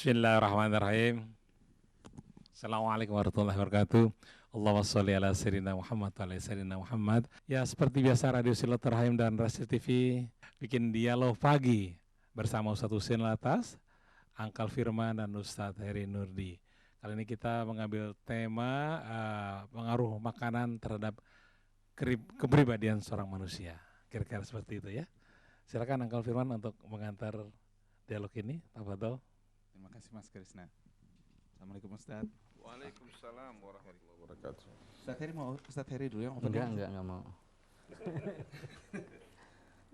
Bismillahirrahmanirrahim. Assalamualaikum warahmatullahi wabarakatuh. Allahumma sholli ala sayyidina Muhammad wa ala sayyidina Muhammad. Ya, seperti biasa Radio Silaturahim dan Rasi TV bikin dialog pagi bersama Ustadz Husein Latas, Angkal Firman dan Ustadz Heri Nurdi. Kali ini kita mengambil tema pengaruh makanan terhadap kepribadian seorang manusia. Kira-kira seperti itu ya. Silakan Angkal Firman untuk mengantar dialog ini. Tafadhol. Terima kasih Mas Krisna. Assalamualaikum Ustadz. Waalaikumsalam warahmatullahi wabarakatuh. Ustadz Heri dulu yang open. Enggak mau.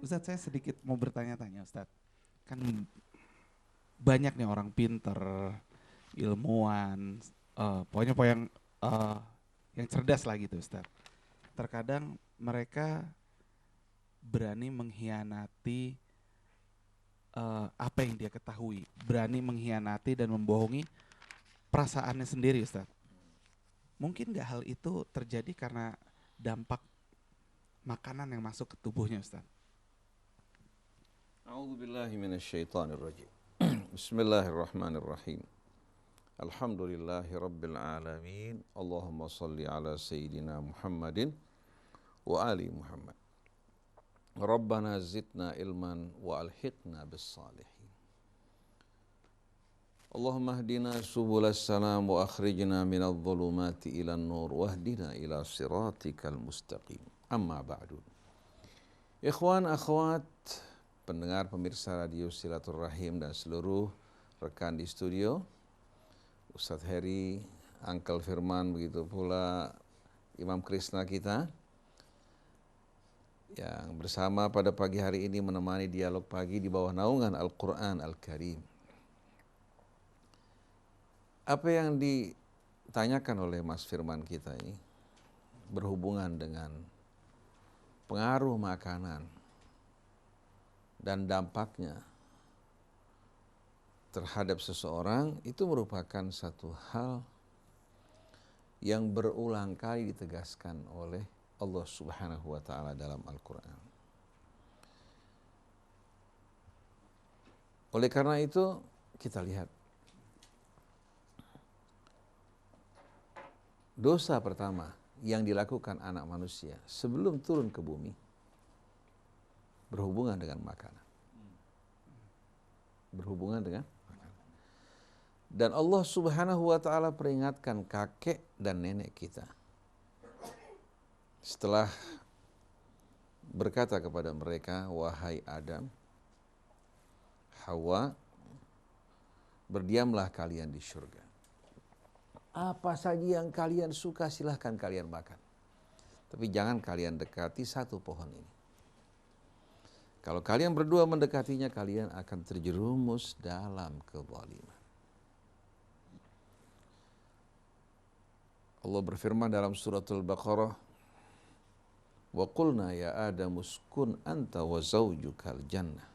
Ustadz, saya sedikit mau bertanya-tanya Ustadz. Kan banyak nih orang pinter, ilmuwan, pokoknya yang cerdas lah gitu Ustadz. Terkadang mereka berani mengkhianati apa yang dia ketahui, berani mengkhianati dan membohongi perasaannya sendiri Ustadz. Mungkin gak hal itu terjadi karena dampak makanan yang masuk ke tubuhnya Ustadz? A'udzubillahi minasyaitonirrajim. Bismillahirrahmanirrahim. Alhamdulillahi rabbil alamin. Allahumma salli ala sayyidina Muhammadin wa ali Muhammad. Rabbana zidna ilman wa alhiqna bis salihin. Allahumma hdina subulas salam wa akhrijna minadh dhulumati ilan nur wahdina ila siratikal mustaqim. Amma ba'du. Ikhwan akhwat, pendengar pemirsa Radio Silaturahim dan seluruh rekan di studio, Ustadz Heri, Angkal Firman, begitu pula Imam Krisna kita yang bersama pada pagi hari ini menemani dialog pagi di bawah naungan Al-Quran Al-Karim. Apa yang ditanyakan oleh Mas Firman kita ini berhubungan dengan pengaruh makanan dan dampaknya terhadap seseorang itu merupakan satu hal yang berulang kali ditegaskan oleh Allah Subhanahu wa ta'ala dalam Al-Quran. Oleh karena itu kita lihat dosa pertama yang dilakukan anak manusia sebelum turun ke bumi berhubungan dengan makanan. Berhubungan dengan makanan. Dan Allah Subhanahu wa ta'ala peringatkan kakek dan nenek kita. Setelah berkata kepada mereka, wahai Adam, Hawa, berdiamlah kalian di surga. Apa saja yang kalian suka silahkan kalian makan. Tapi jangan kalian dekati satu pohon ini. Kalau kalian berdua mendekatinya, kalian akan terjerumus dalam kezaliman. Allah berfirman dalam suratul Baqarah, wa qulna ya Adam uskun anta wa zawjukal jannah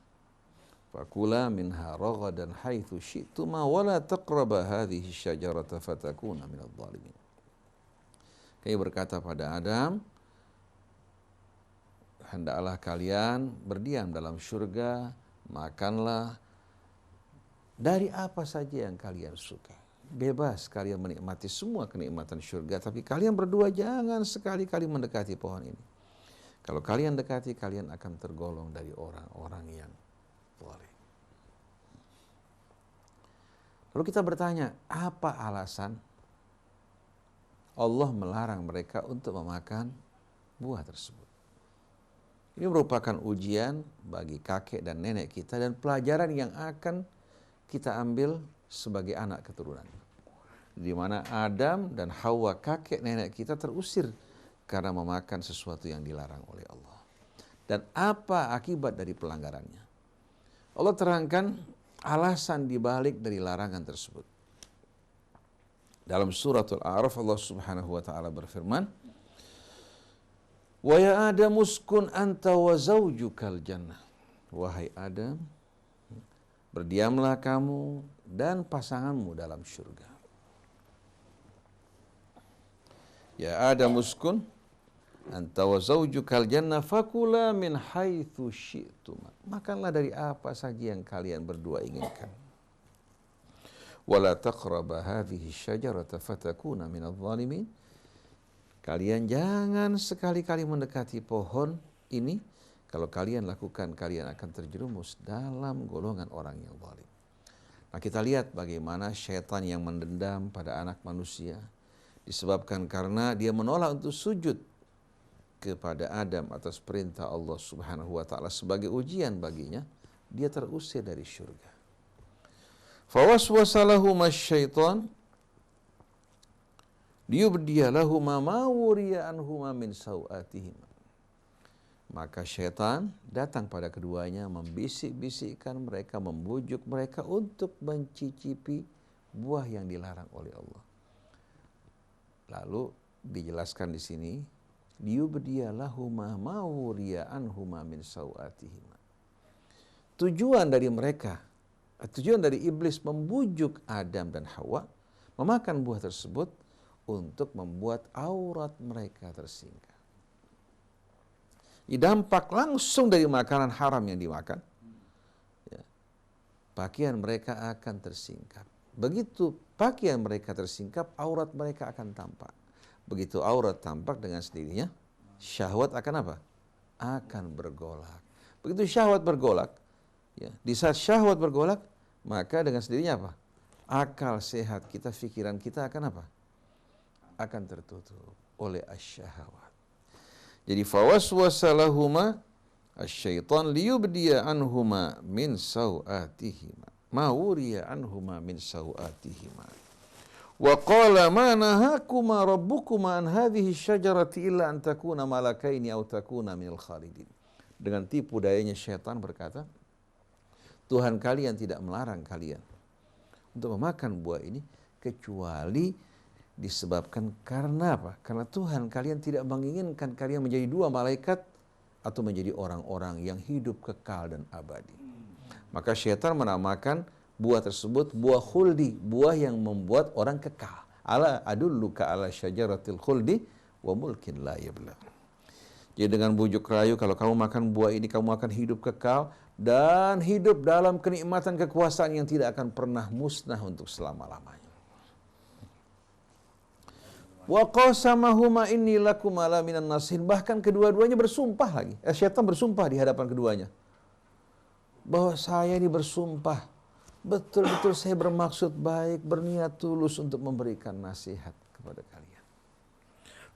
fakula minha ragadan haitsu syi'tuma wa la taqraba hadhihi syajarata fatakuna minadh dhalimin. Kami berkata pada Adam, hendaklah kalian berdiam dalam surga, makanlah dari apa saja yang kalian suka. Bebas kalian menikmati semua kenikmatan surga, tapi kalian berdua jangan sekali-kali mendekati pohon ini. Kalau kalian dekati, kalian akan tergolong dari orang-orang yang zalim. Lalu kita bertanya, apa alasan Allah melarang mereka untuk memakan buah tersebut? Ini merupakan ujian bagi kakek dan nenek kita dan pelajaran yang akan kita ambil sebagai anak keturunan. Di mana Adam dan Hawa kakek nenek kita terusir karena memakan sesuatu yang dilarang oleh Allah. Dan apa akibat dari pelanggarannya? Allah terangkan alasan dibalik dari larangan tersebut. Dalam suratul A'raf Allah Subhanahu wa ta'ala berfirman, wa ya Adam uskun anta wa zawjukal jannah. Wahai Adam, berdiamlah kamu dan pasanganmu dalam surga. Ya Adam uskun anta wa zawjukal jannah fakula min haitsu syi'tuma. Makanlah dari apa saja yang kalian berdua inginkan. wala taqraba hadhihi syajarata fatakuna minadh dhalimin. Kalian jangan sekali-kali mendekati pohon ini. Kalau kalian lakukan, kalian akan terjerumus dalam golongan orang yang zalim. Nah, kita lihat bagaimana syaitan yang mendendam pada anak manusia disebabkan karena dia menolak untuk sujud kepada Adam atas perintah Allah Subhanahu wa taala sebagai ujian baginya, dia terusir dari surga. Fawaswasa lahuma syaitan liyubdiya lahuma ma wuriya anhuma min sawatihima. Maka syaitan datang pada keduanya, membisik-bisikkan mereka, membujuk mereka untuk mencicipi buah yang dilarang oleh Allah. Lalu dijelaskan di sini, liyubdiya lahuma ma wuriya anhuma min sawatihima. Tujuan dari iblis membujuk Adam dan Hawa memakan buah tersebut untuk membuat aurat mereka tersingkap. Dampak langsung dari makanan haram yang dimakan, ya, pakaian mereka akan tersingkap. Begitu pakaian mereka tersingkap, aurat mereka akan tampak. Begitu aurat tampak, dengan sendirinya syahwat akan apa? Akan bergolak. Begitu syahwat bergolak, ya, di saat syahwat bergolak, maka dengan sendirinya apa? Akal sehat kita, pikiran kita akan apa? Akan tertutup oleh asyahawat. Jadi fawaswasa lahuma asyaitan liyubdiya anhuma min sawatihima ma wuriya anhuma min sawatihima wa qala ma nahakuma rabbukuma an hadhihi syajarati illa an takuna malakaini aw takuna minal khalidin. Dengan tipu dayanya syaitan berkata, Tuhan kalian tidak melarang kalian untuk memakan buah ini kecuali disebabkan karena apa? Karena Tuhan kalian tidak menginginkan kalian menjadi dua malaikat atau menjadi orang-orang yang hidup kekal dan abadi. Maka syaitan menamakan buah tersebut buah khuldi, buah yang membuat orang kekal. Ala adulluka ala syajaratil khuldi wa mulkin la yabla. Jadi dengan bujuk rayu, kalau kamu makan buah ini kamu akan hidup kekal dan hidup dalam kenikmatan kekuasaan yang tidak akan pernah musnah untuk selama-lamanya. Wa qasamahuma inni lakum ala minan nasihin. Bahkan kedua-duanya bersumpah lagi. Syaitan bersumpah di hadapan keduanya, bahwa saya ini bersumpah, betul-betul saya bermaksud baik, berniat tulus untuk memberikan nasihat kepada kalian.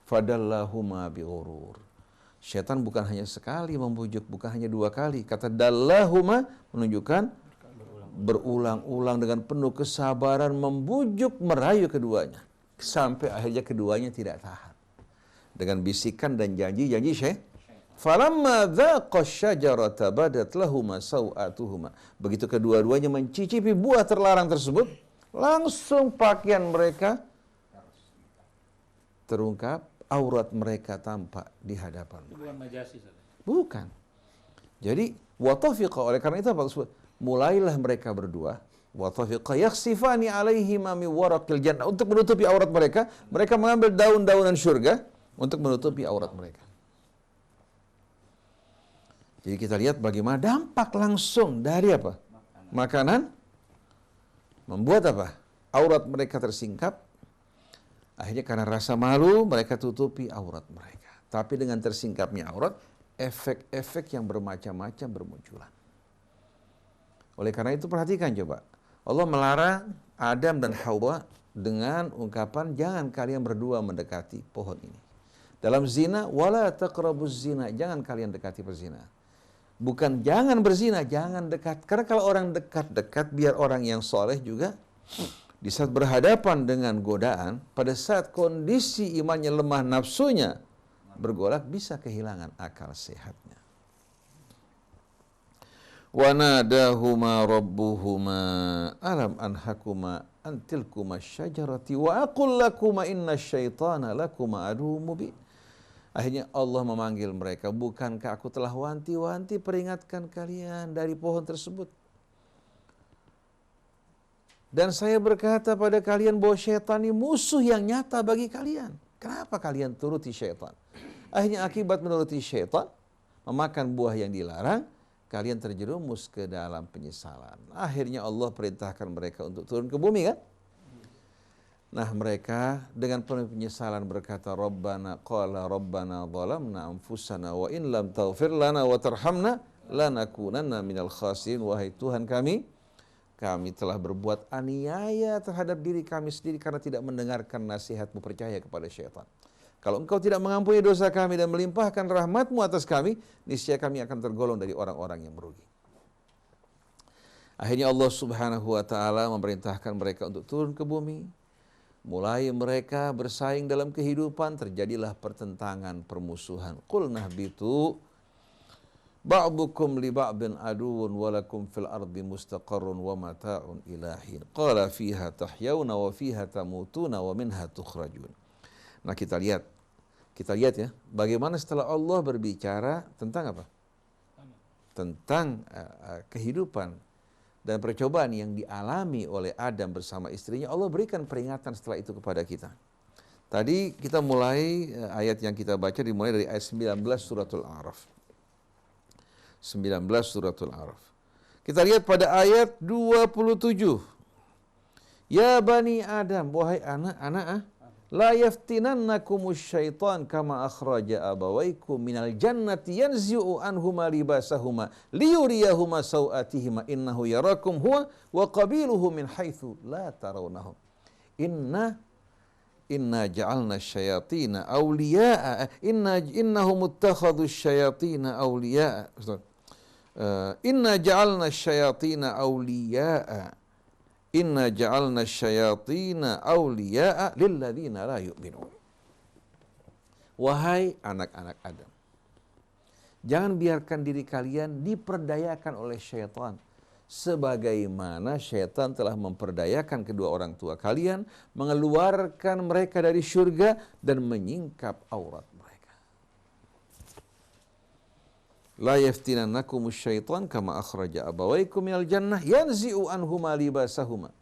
Fadallahuma bighurur. Syaitan bukan hanya sekali membujuk, bukan hanya dua kali. Kata dallahuma menunjukkan berulang-ulang dengan penuh kesabaran membujuk, merayu keduanya. Sampai akhirnya keduanya tidak tahan dengan bisikan dan janji-janji syaitan. Falamma dhaqa syajarata badat lahuma sawatuhuma. Begitu kedua-duanya mencicipi buah terlarang tersebut, langsung pakaian mereka terungkap, aurat mereka tampak di hadapan mereka. Bukan majasi, Bukan. Jadi watafiqa, oleh karena itu apa tersebut? Mulailah mereka berdua watafiqa yakhsifani alaihima min waraqil jannah, untuk menutupi aurat mereka, mereka mengambil daun-daunan surga untuk menutupi aurat mereka. Jadi kita lihat bagaimana dampak langsung dari apa? Makanan membuat apa? Aurat mereka tersingkap. Akhirnya karena rasa malu mereka tutupi aurat mereka. Tapi dengan tersingkapnya aurat, efek-efek yang bermacam-macam bermunculan. Oleh karena itu perhatikan coba. Allah melarang Adam dan Hawa dengan ungkapan jangan kalian berdua mendekati pohon ini. Dalam zina, wala taqrabuz zina, jangan kalian dekati perzina. Bukan jangan berzina, jangan dekat. Karena kalau orang dekat-dekat, biar orang yang soleh juga di saat berhadapan dengan godaan, pada saat kondisi imannya lemah, nafsunya bergolak, bisa kehilangan akal sehatnya. Wa nadahuma rabbuhuma alam anhakuma antilkuma syajarati wa aqul lakuma inna syaitana lakuma aduwwum mubin. Akhirnya Allah memanggil mereka, bukankah aku telah wanti-wanti peringatkan kalian dari pohon tersebut? Dan saya berkata pada kalian bahwa syaitan ini musuh yang nyata bagi kalian. Kenapa kalian turuti syaitan? Akhirnya akibat menuruti syaitan, memakan buah yang dilarang, kalian terjerumus ke dalam penyesalan. Akhirnya Allah perintahkan mereka untuk turun ke bumi kan? Nah mereka dengan penuh penyesalan berkata, Rabbana zalamna anfusana wa in lam taghfir lana wa tarhamna lanakunanna minal khasirin. Wahai Tuhan kami telah berbuat aniaya terhadap diri kami sendiri karena tidak mendengarkan nasihat-Mu, percaya kepada syaitan. Kalau Engkau tidak mengampuni dosa kami dan melimpahkan rahmat-Mu atas kami, niscaya kami akan tergolong dari orang-orang yang merugi. Akhirnya Allah Subhanahu wa taala memerintahkan mereka untuk turun ke bumi. Mulai mereka bersaing dalam kehidupan, terjadilah pertentangan, permusuhan. Qul nahbitu ba'dukum li ba'din aduwwun wa lakum fil ardi mustaqarrun wa mata'un ila hin. Qala fiha tahyawna wa fiha tamutuna wa minha tukhrajun. Nah kita lihat ya, bagaimana setelah Allah berbicara tentang apa? Tentang kehidupan dan percobaan yang dialami oleh Adam bersama istrinya, Allah berikan peringatan setelah itu kepada kita. Tadi kita mulai ayat yang kita baca dimulai dari ayat 19 suratul A'raf. 19 suratul A'raf. Kita lihat pada ayat 27. Ya bani Adam, wahai anak-anak, la yaftinannakumus syaitan kama akhraja abawaikum minal jannati yanzi'u anhuma libasahuma liyuriyahuma sawatihima innahu yarakum huwa wa qabiluhu min haitsu la tarawnahum. Inna ja'alna syayatina awliya'a innahum ittakhadhu syayatina awliya'a. Inna ja'alna syayatina awliya'a Inna ja'alna syayatina awliya'a lilladzina la yu'minun. Wahai anak-anak Adam, jangan biarkan diri kalian diperdayakan oleh syaitan, sebagaimana syaitan telah memperdayakan kedua orang tua kalian, mengeluarkan mereka dari surga dan menyingkap aurat mereka. La yaftinannakumus syaitan kama akhraja abawaikum minal jannah yanzi'u anhuma libasahuma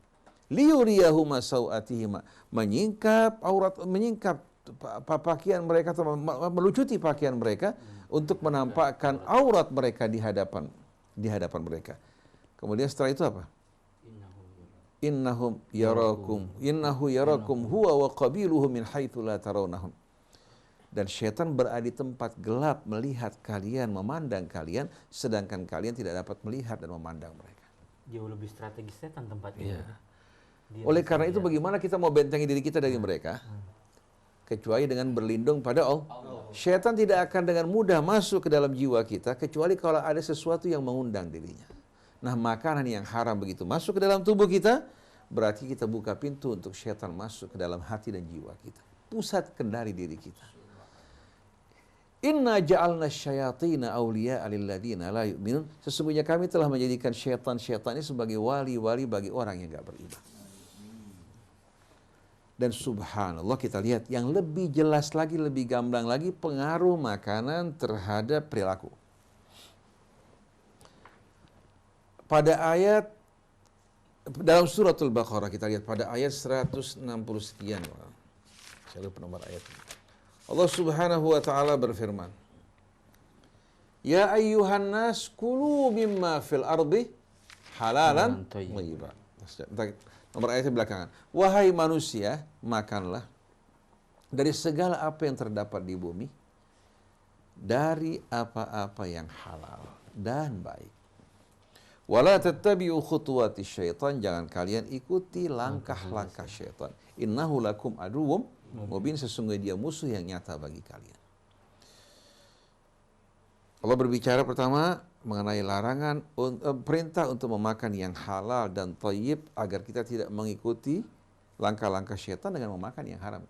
liyuriyahuma sawatihima, menyingkap aurat, menyingkap pakaian mereka, melucuti pakaian mereka untuk menampakkan aurat mereka di hadapan mereka. Kemudian setelah itu apa? Innahu yarakum huwa wa qabiluhu min haitsu la tarawnahum. Dan syaitan berada di tempat gelap melihat kalian, memandang kalian, sedangkan kalian tidak dapat melihat dan memandang mereka. Jauh lebih strategis setan tempatnya. Oleh karena itu bagaimana kita mau bentengi diri kita dari mereka? Kecuali dengan berlindung pada Allah. Syaitan tidak akan dengan mudah masuk ke dalam jiwa kita kecuali kalau ada sesuatu yang mengundang dirinya. Nah, makanan yang haram begitu masuk ke dalam tubuh kita, berarti kita buka pintu untuk syaitan masuk ke dalam hati dan jiwa kita. Pusat kendali diri kita. Inna ja'alna syayatina awliya'a lilladzina la yu'minun. Sesungguhnya kami telah menjadikan syaitan-syaitan ini sebagai wali-wali bagi orang yang tidak beriman. Dan subhanallah kita lihat yang lebih jelas lagi, lebih gamblang lagi pengaruh makanan terhadap perilaku. Pada ayat dalam suratul Baqarah kita lihat pada ayat 160 sekian. Saya lupa nomor ayat. Allah Subhanahu wa taala berfirman, Ya ayyuhan nas kulu mimma fil ardi halalan thayyiban. Nomor ayatnya belakangan. Wahai manusia, makanlah dari segala apa yang terdapat di bumi, dari apa-apa yang halal dan baik. Wala tattabi'u khutuwati syaitan, jangan kalian ikuti langkah-langkah syaitan. Innahu lakum aduwwum mubin, sesungguhnya dia musuh yang nyata bagi kalian. Allah berbicara pertama mengenai larangan, perintah untuk memakan yang halal dan thayyib agar kita tidak mengikuti langkah-langkah syaitan dengan memakan yang haram.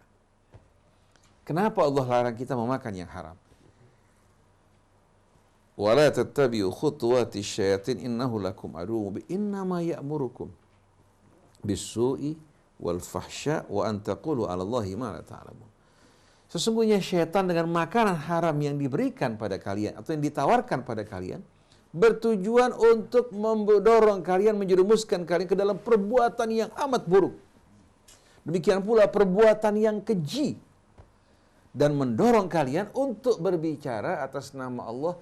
Kenapa Allah larang kita memakan yang haram? Wala tattabi'u khutuwati syaitin innahu lakum aduwwum mubin innama ya'murukum bis-su'i wal fahsya wa an taqulu 'ala Allahi ma la ta'lamun. Sesungguhnya syaitan dengan makanan haram yang diberikan pada kalian atau yang ditawarkan pada kalian bertujuan untuk mendorong kalian, menjerumuskan kalian ke dalam perbuatan yang amat buruk. Demikian pula perbuatan yang keji dan mendorong kalian untuk berbicara atas nama Allah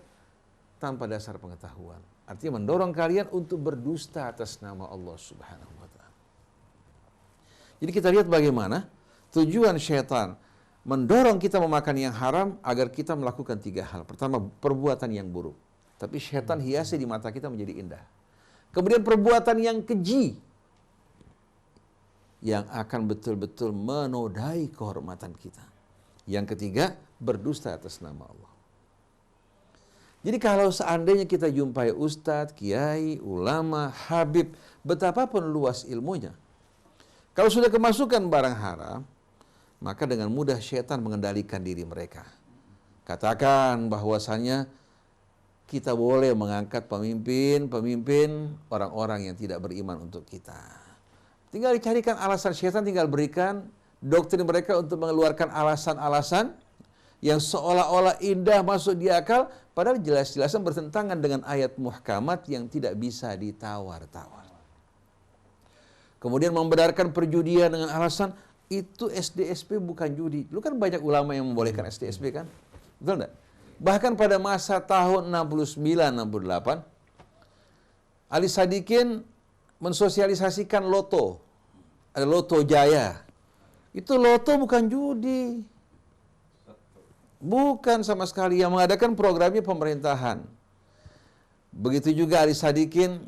tanpa dasar pengetahuan. Artinya mendorong kalian untuk berdusta atas nama Allah Subhanahu wa ta'ala. Jadi kita lihat bagaimana tujuan syaitan mendorong kita memakan yang haram agar kita melakukan 3 hal. Pertama, perbuatan yang buruk. Tapi syaitan hiasi di mata kita menjadi indah. Kemudian perbuatan yang keji yang akan betul-betul menodai kehormatan kita. Yang ketiga, berdusta atas nama Allah. Jadi kalau seandainya kita jumpai ustadz, kiai, ulama, habib, betapapun luas ilmunya, kalau sudah kemasukan barang haram, maka dengan mudah syaitan mengendalikan diri mereka. Katakan bahwasannya kita boleh mengangkat pemimpin orang-orang yang tidak beriman untuk kita. Tinggal dicarikan alasan, syaitan tinggal berikan doktrin mereka untuk mengeluarkan alasan-alasan yang seolah-olah indah masuk di akal, padahal jelas-jelasan bertentangan dengan ayat muhkamat yang tidak bisa ditawar-tawar. Kemudian membenarkan perjudian dengan alasan itu SDSP bukan judi. Dulu kan banyak ulama yang membolehkan SDSP kan? Betul enggak? Bahkan pada masa tahun 69-68, Ali Sadikin mensosialisasikan loto. Ada loto jaya. Itu loto bukan judi. Bukan sama sekali. Yang mengadakan programnya pemerintahan. Begitu juga Ali Sadikin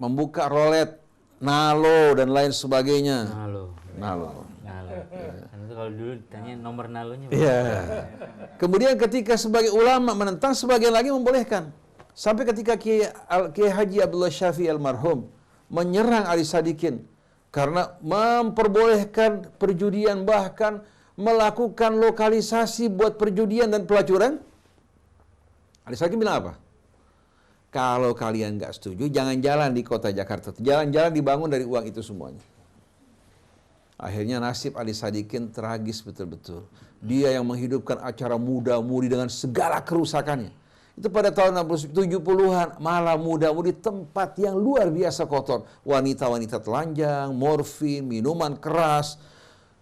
membuka rolet, nalo, dan lain sebagainya. Nalo. Karena itu kalau dulu ditanya nomor nalonya. Iya. Kemudian ketika sebagai ulama menentang, sebagian lagi membolehkan. Sampai ketika Kiai Haji Abdullah Syafi'i almarhum menyerang Ali Sadikin karena memperbolehkan perjudian, bahkan melakukan lokalisasi buat perjudian dan pelacuran. Ali Sadikin bilang apa? Kalau kalian nggak setuju, jangan jalan di kota Jakarta. Jalan-jalan dibangun dari uang itu semuanya. Akhirnya nasib Ali Sadikin tragis betul-betul. Dia yang menghidupkan acara muda-mudi dengan segala kerusakannya. Itu pada tahun 70-an, malah muda-mudi tempat yang luar biasa kotor. Wanita-wanita telanjang, morfin, minuman keras.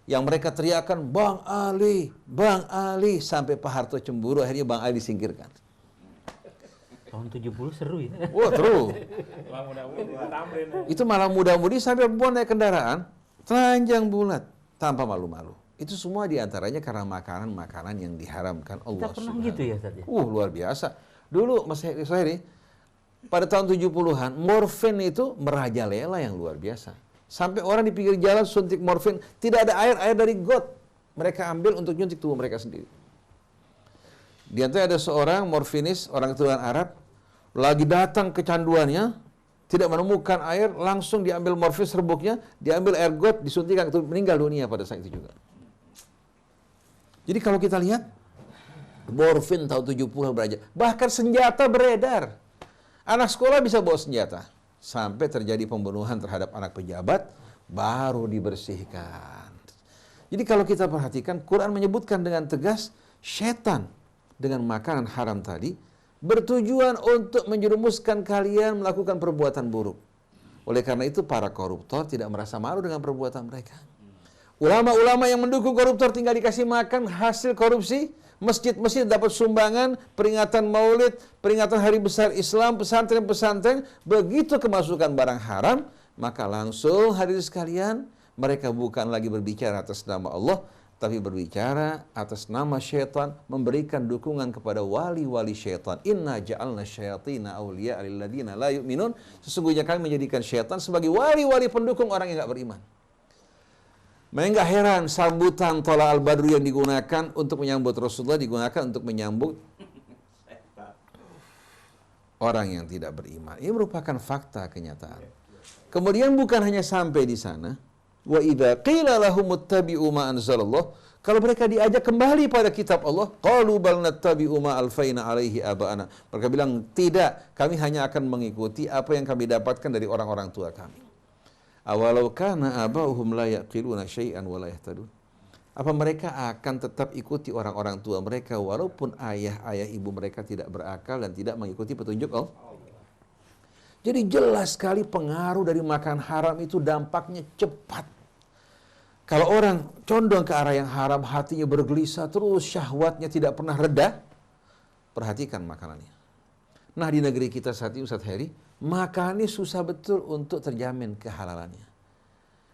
Yang mereka teriakan, Bang Ali. Sampai Pak Harto cemburu, akhirnya Bang Ali disingkirkan. Tahun 70 seru ya. Wah, seru. Itu malah muda-mudi sampai perempuan naik kendaraan, telanjang bulat, tanpa malu-malu. Itu semua diantaranya karena makanan-makanan yang diharamkan Allah Kita pernah gitu ya, Ustaz ya? luar biasa. Dulu Mas Heri, pada tahun 70-an, morfin itu merajalela yang luar biasa. Sampai orang di pinggir jalan suntik morfin, tidak ada air dari got. Mereka ambil untuk nyuntik tubuh mereka sendiri. Di antara ada seorang morfinis, orang keturunan Arab, lagi datang kecanduannya, tidak menemukan air, langsung diambil morfin serbuknya, diambil air got, disuntikan, meninggal dunia pada saat itu juga. Jadi kalau kita lihat, morfin tahun 70 beraja. Bahkan senjata beredar. Anak sekolah bisa bawa senjata. Sampai terjadi pembunuhan terhadap anak pejabat, baru dibersihkan. Jadi kalau kita perhatikan, Quran menyebutkan dengan tegas, syaitan dengan makanan haram tadi, bertujuan untuk menjerumuskan kalian melakukan perbuatan buruk. Oleh karena itu, para koruptor tidak merasa malu dengan perbuatan mereka. Ulama-ulama yang mendukung koruptor tinggal dikasih makan hasil korupsi. Masjid-masjid dapat sumbangan, peringatan maulid, peringatan hari besar Islam, pesantren-pesantren. Begitu kemasukan barang haram, maka langsung hadirin sekalian, mereka bukan lagi berbicara atas nama Allah, tapi berbicara atas nama syaitan, memberikan dukungan kepada wali-wali syaitan. Inna ja'alna syayatina awliya lilladzina la yu'minun. Sesungguhnya kami menjadikan syaitan sebagai wali-wali pendukung orang yang tidak beriman. Mereka nggak heran sambutan Thala al-Badru yang digunakan untuk menyambut Rasulullah digunakan untuk menyambut orang yang tidak beriman. Ini merupakan fakta kenyataan. Kemudian bukan hanya sampai di sana. Wa idza qila lahum ittabi'u ma anzalallah, kalau mereka diajak kembali pada kitab Allah, qalu bal nattabi'u ma alfaina alaihi aba'ana. Mereka bilang, tidak, kami hanya akan mengikuti apa yang kami dapatkan dari orang-orang tua kami. Awalau kana aba'uhum la yaqiluna syai'an wa la yahtadun. Apa mereka akan tetap ikuti orang-orang tua mereka walaupun ayah ibu mereka tidak berakal dan tidak mengikuti petunjuk Allah? Jadi jelas sekali pengaruh dari makan haram itu dampaknya cepat. Kalau orang condong ke arah yang haram, hatinya bergelisah terus, syahwatnya tidak pernah reda, perhatikan makanannya. Nah di negeri kita saat ini Ustadz Heri, makannya susah betul untuk terjamin kehalalannya.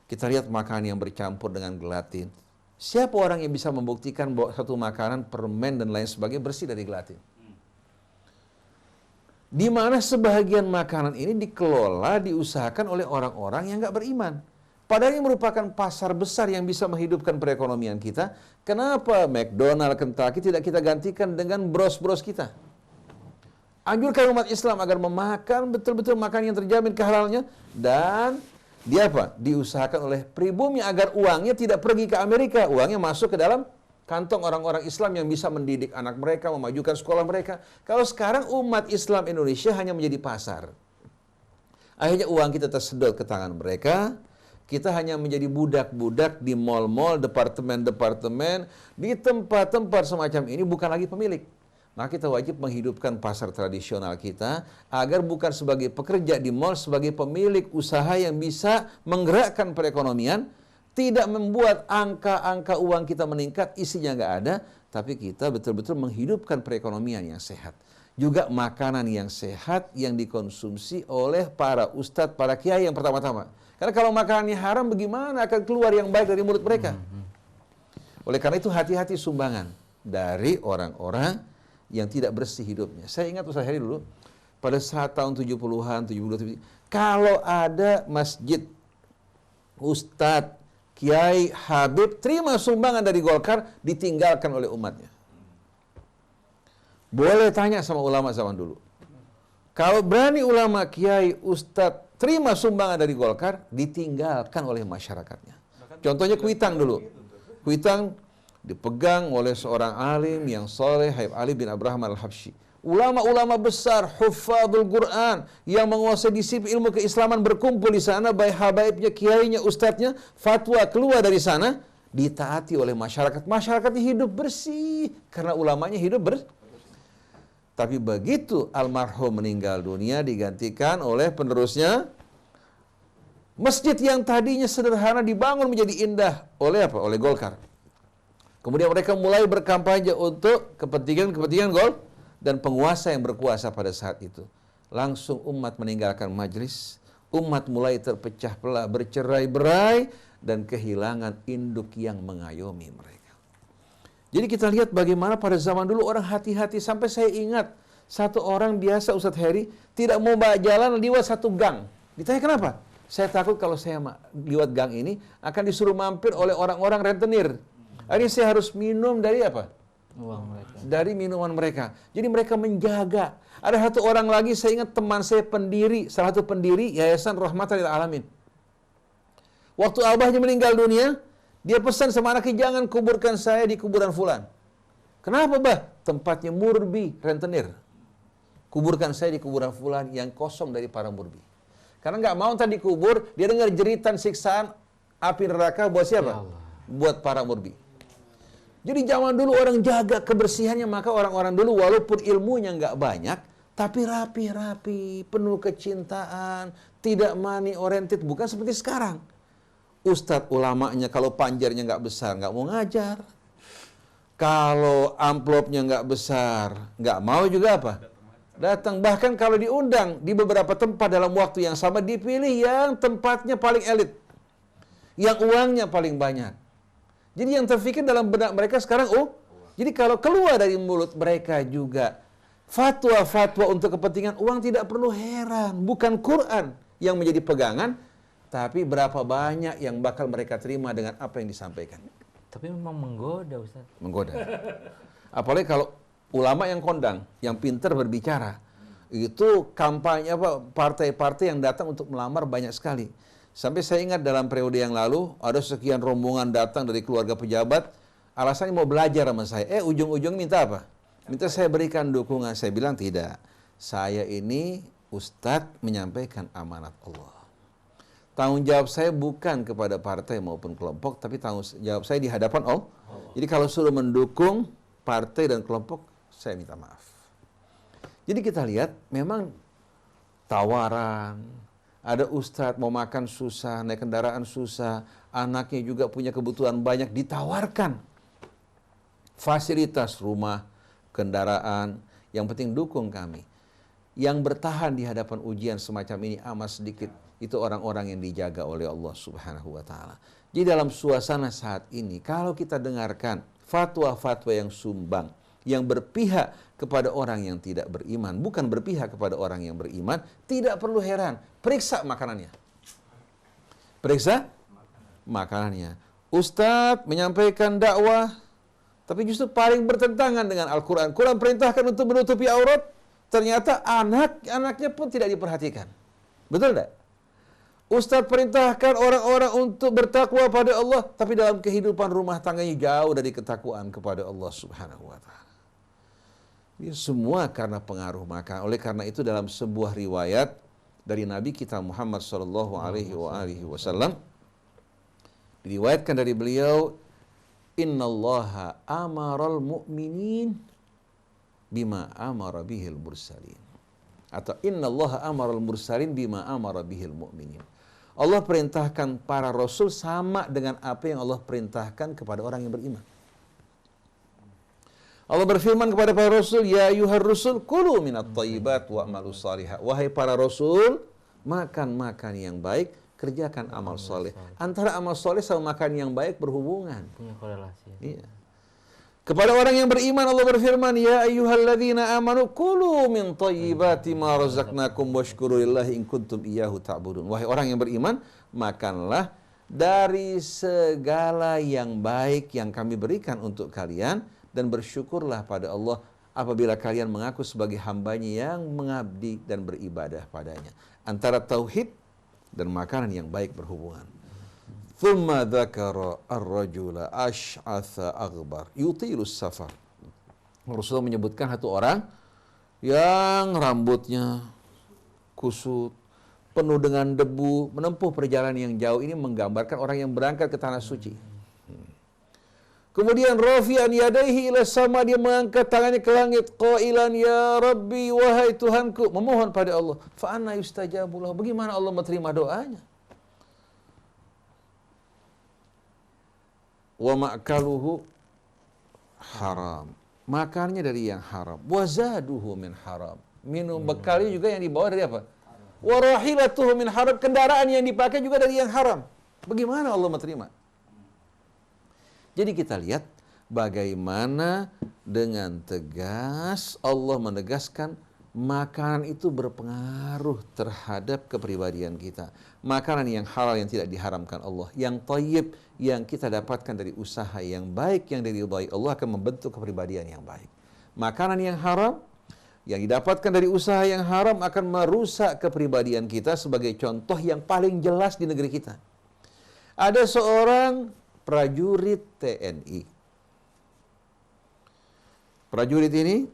Kita lihat makanan yang bercampur dengan gelatin. Siapa orang yang bisa membuktikan bahwa satu makanan, permen dan lain sebagainya bersih dari gelatin? Di mana sebahagian makanan ini dikelola, diusahakan oleh orang-orang yang nggak beriman. Padahal ini merupakan pasar besar yang bisa menghidupkan perekonomian kita. Kenapa McDonald, Kentucky tidak kita gantikan dengan bros-bros kita? Anjurkan umat Islam agar memakan betul-betul makanan yang terjamin kehalalannya, dan dia apa? Diusahakan oleh pribumi agar uangnya tidak pergi ke Amerika, uangnya masuk ke dalam kantong orang-orang Islam yang bisa mendidik anak mereka, memajukan sekolah mereka. Kalau sekarang umat Islam Indonesia hanya menjadi pasar. Akhirnya uang kita tersedot ke tangan mereka. Kita hanya menjadi budak-budak di mal-mal, departemen-departemen, di tempat-tempat semacam ini bukan lagi pemilik. Maka kita wajib menghidupkan pasar tradisional kita agar bukan sebagai pekerja di mal, sebagai pemilik usaha yang bisa menggerakkan perekonomian, tidak membuat angka-angka uang kita meningkat, isinya nggak ada, tapi kita betul-betul menghidupkan perekonomian yang sehat. Juga makanan yang sehat yang dikonsumsi oleh para ustadz, para kiai yang pertama-tama. Karena kalau makanannya haram, bagaimana akan keluar yang baik dari mulut mereka? Oleh karena itu hati-hati sumbangan dari orang-orang yang tidak bersih hidupnya. Saya ingat Ustaz Heri dulu, pada saat tahun 70-an, 70, kalau ada masjid, ustadz, kiai, habib, terima sumbangan dari Golkar, ditinggalkan oleh umatnya. Boleh tanya sama ulama zaman dulu. Kalau berani ulama, kiai, ustadz, terima sumbangan dari Golkar, ditinggalkan oleh masyarakatnya. Contohnya Kuitang dulu. Kuitang dipegang oleh seorang alim yang soleh, Habib Ali bin Abraham Al-Habsyi. Ulama-ulama besar, hufadzul Quran, yang menguasai disiplin ilmu keislaman berkumpul di sana, baik habaibnya, kiainya, ustadznya, fatwa keluar dari sana, ditaati oleh masyarakat. Masyarakatnya hidup bersih, karena ulamanya hidup bersih. Tapi begitu almarhum meninggal dunia, digantikan oleh penerusnya, masjid yang tadinya sederhana dibangun menjadi indah oleh apa? Oleh Golkar. Kemudian mereka mulai berkampanye untuk kepentingan gol dan penguasa yang berkuasa pada saat itu. Langsung umat meninggalkan majelis, umat mulai terpecah belah, bercerai-berai, dan kehilangan induk yang mengayomi mereka. Jadi kita lihat bagaimana pada zaman dulu orang hati-hati, sampai saya ingat satu orang biasa Ustadz Heri tidak mau jalan lewat satu gang. Ditanya kenapa? Saya takut kalau saya lewat gang ini akan disuruh mampir oleh orang-orang rentenir. Akhirnya saya harus minum dari apa? Uang mereka. Dari minuman mereka. Jadi mereka menjaga. Ada satu orang lagi, saya ingat teman saya pendiri, salah satu pendiri Yayasan Rahmatan lil Alamin. Waktu abahnya meninggal dunia, dia pesan sama anaknya, jangan kuburkan saya di kuburan fulan. Kenapa bah? Tempatnya murbi, rentenir. Kuburkan saya di kuburan fulan yang kosong dari para murbi. Karena nggak mau tadi kubur, dia dengar jeritan siksaan api neraka buat siapa? Buat para murbi. Jadi zaman dulu orang jaga kebersihannya, maka orang-orang dulu walaupun ilmunya nggak banyak, tapi rapi-rapi, penuh kecintaan, tidak money oriented, bukan seperti sekarang. Ustadz ulamanya kalau panjarnya nggak besar, nggak mau ngajar. Kalau amplopnya nggak besar, nggak mau juga apa? Datang. Bahkan kalau diundang di beberapa tempat dalam waktu yang sama, dipilih yang tempatnya paling elit, yang uangnya paling banyak. Jadi yang terfikir dalam benak mereka sekarang, jadi kalau keluar dari mulut mereka juga fatwa-fatwa untuk kepentingan uang, tidak perlu heran. Bukan Quran yang menjadi pegangan, tapi berapa banyak yang bakal mereka terima dengan apa yang disampaikan. Tapi memang menggoda, Ustaz. Menggoda. Apalagi kalau ulama yang kondang, yang pintar berbicara, itu kampanye partai-partai yang datang untuk melamar banyak sekali. Sampai saya ingat dalam periode yang lalu, ada sekian rombongan datang dari keluarga pejabat, alasannya mau belajar sama saya. Ujung-ujung minta apa? Minta saya berikan dukungan. Saya bilang tidak. Saya ini ustadz menyampaikan amanat Allah. Tanggung jawab saya bukan kepada partai maupun kelompok, tapi tanggung jawab saya di hadapan Allah. Jadi kalau suruh mendukung partai dan kelompok, saya minta maaf. Jadi kita lihat memang tawaran. Ada ustadz mau makan susah, naik kendaraan susah, anaknya juga punya kebutuhan banyak, ditawarkan fasilitas rumah, kendaraan, yang penting dukung kami. Yang bertahan di hadapan ujian semacam ini amat sedikit. Itu orang-orang yang dijaga oleh Allah Subhanahu wa taala. Jadi dalam suasana saat ini, kalau kita dengarkan fatwa-fatwa yang sumbang, yang berpihak kepada orang yang tidak beriman, bukan berpihak kepada orang yang beriman, tidak perlu heran. Periksa makanannya. Periksa makanannya. Ustadz menyampaikan dakwah, tapi justru paling bertentangan dengan Al-Quran. Quran perintahkan untuk menutupi aurat, ternyata anak-anaknya pun tidak diperhatikan. Betul tidak? Ustadz perintahkan orang-orang untuk bertakwa pada Allah, tapi dalam kehidupan rumah tangganya jauh dari ketakwaan kepada Allah Subhanahu wa taala. Ini semua karena pengaruh makan. Oleh karena itu dalam sebuah riwayat dari Nabi kita Muhammad sallallahu alaihi wasallam diriwayatkan dari beliau, innallaha amaral mu'minin bima amara bihil mursalin. Atau innallaha amaral mursalin bima amara bihil mu'minin. Allah perintahkan para rasul sama dengan apa yang Allah perintahkan kepada orang yang beriman. Allah berfirman kepada para rasul, ya ayyuhar rusul kulu minat thayyibat wa'malu salihah. Wahai para rasul, makan yang baik, kerjakan amal soleh. Antara amal soleh sama makan yang baik berhubungan. Punya korelasi. Iya. Kepada orang yang beriman Allah berfirman, ya ayyuhalladzina amanu kulu min thayyibati ma razaqnakum washkuru lillahi in kuntum iyyahu ta'budun. Wahai orang yang beriman, makanlah dari segala yang baik yang kami berikan untuk kalian dan bersyukurlah pada Allah apabila kalian mengaku sebagai hambanya yang mengabdi dan beribadah padanya. Antara tauhid dan makanan yang baik berhubungan. Thumma dzakara ar-rajula ash'atha aghbar yutilus safar. Rasulullah menyebutkan satu orang yang rambutnya kusut, penuh dengan debu, menempuh perjalanan yang jauh. Ini menggambarkan orang yang berangkat ke tanah suci. Kemudian rafi'an yadaihi ila sama, dia mengangkat tangannya ke langit, qailan ya Rabbi, wahai Tuhanku, memohon pada Allah. Fa anna yustajabu lahu, bagaimana Allah menerima doanya? Wa ma'kaluhu haram, makannya dari yang haram. Wa zaduhu min haram, minum bekalnya juga yang dibawa dari apa? Wa rahilatuhu min haram, kendaraan yang dipakai juga dari yang haram. Bagaimana Allah menerima? Jadi kita lihat bagaimana dengan tegas Allah menegaskan makanan itu berpengaruh terhadap kepribadian kita. Makanan yang halal yang tidak diharamkan Allah, yang thayyib yang kita dapatkan dari usaha yang baik yang diridhai Allah akan membentuk kepribadian yang baik. Makanan yang haram yang didapatkan dari usaha yang haram akan merusak kepribadian kita. Sebagai contoh yang paling jelas di negeri kita, ada seorang prajurit TNI. Prajurit ini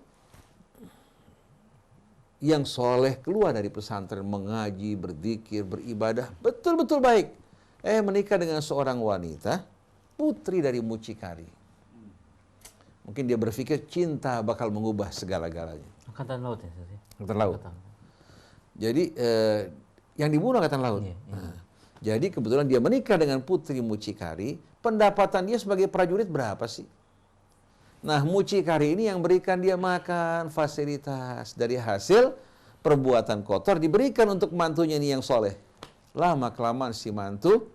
yang soleh, keluar dari pesantren, mengaji, berzikir, beribadah, betul-betul baik. Menikah dengan seorang wanita, putri dari mucikari. Mungkin dia berpikir cinta bakal mengubah segala-galanya. Angkatan laut ya? Angkatan laut. Jadi yang dibunuh angkatan laut. Iya, iya. Nah, jadi kebetulan dia menikah dengan putri mucikari. Pendapatan dia sebagai prajurit berapa sih? Nah, mucikari ini yang berikan dia makan, fasilitas. Dari hasil perbuatan kotor diberikan untuk mantunya ini yang soleh. Lama-kelamaan si mantu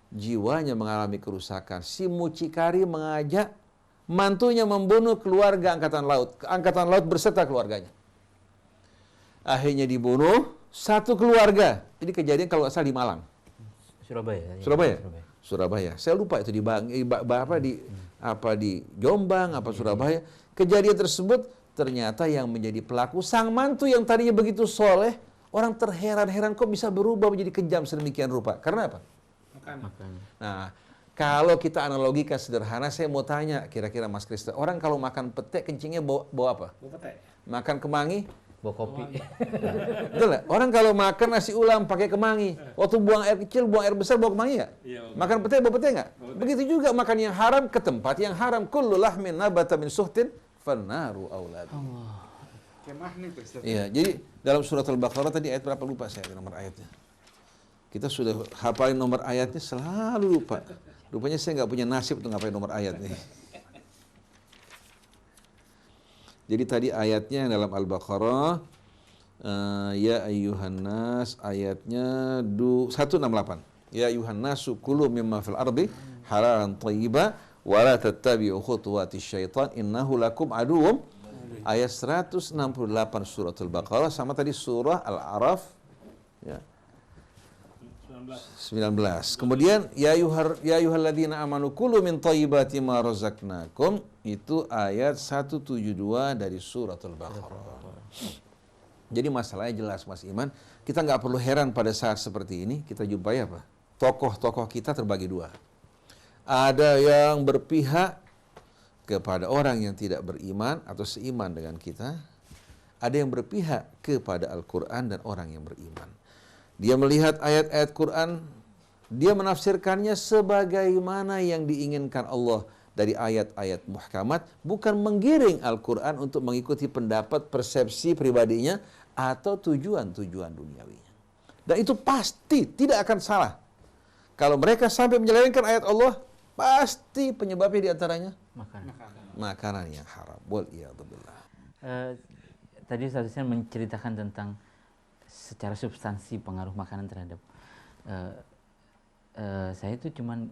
jiwanya mengalami kerusakan. Si mucikari mengajak mantunya membunuh keluarga Angkatan Laut. Angkatan Laut berserta keluarganya. Akhirnya dibunuh satu keluarga. Ini kejadian kalau nggak salah di Malang. Surabaya. Ya. Surabaya? Surabaya. Saya lupa itu di Jombang apa Surabaya. Kejadian tersebut ternyata yang menjadi pelaku sang mantu yang tadinya begitu soleh. Orang terheran-heran kok bisa berubah menjadi kejam sedemikian rupa. Karena apa? Makan. Nah, kalau kita analogikan sederhana, saya mau tanya kira-kira Mas Kristen, orang kalau makan pete kencingnya bawa apa? Bawa pete. Makan kemangi? Bawa kopi. Betul nggak? Orang kalau makan nasi ulam pakai kemangi. Waktu buang air kecil, buang air besar bawa kemangi nggak? Iya, makan pete bawa pete nggak? Begitu juga makan yang haram ke tempat yang haram. Kullu lahmin nabata min suhtin fannaru aulad. Kemah nih Ustaz. Iya, jadi dalam surat Al-Baqarah tadi ayat berapa lupa saya nomor ayatnya. Kita sudah hafalin nomor ayatnya selalu lupa. Rupanya saya nggak punya nasib untuk ngapain nomor ayat nih. Jadi tadi ayatnya dalam Al-Baqarah Ya ayyuhan nas ayatnya 168. Ya ayyuhan nasu kulu mimma fil ardi halalan thayyiba wa la tattabi'u khutuwatis syaitan innahu lakum aduwwum. Ayat 168 surat Al-Baqarah sama tadi surah Al-A'raf ya. 19. Kemudian ya ayyuhalladzina amanu kulu min thayyibati ma razaqnakum, itu ayat 172 dari surat Al-Baqarah. Jadi masalahnya jelas Mas Iman, kita nggak perlu heran pada saat seperti ini kita jumpai apa? Tokoh-tokoh kita terbagi dua. Ada yang berpihak kepada orang yang tidak beriman atau seiman dengan kita. Ada yang berpihak kepada Al-Quran dan orang yang beriman. Dia melihat ayat-ayat Quran, dia menafsirkannya sebagaimana yang diinginkan Allah dari ayat-ayat muhkamat, bukan menggiring Al-Quran untuk mengikuti pendapat persepsi pribadinya atau tujuan-tujuan duniawinya. Dan itu pasti tidak akan salah. Kalau mereka sampai menyelewengkan ayat Allah, pasti penyebabnya diantaranya makanan yang haram. Waliyadzubillah. Tadi Ustaz Hussein menceritakan tentang secara substansi pengaruh makanan terhadap saya itu cuman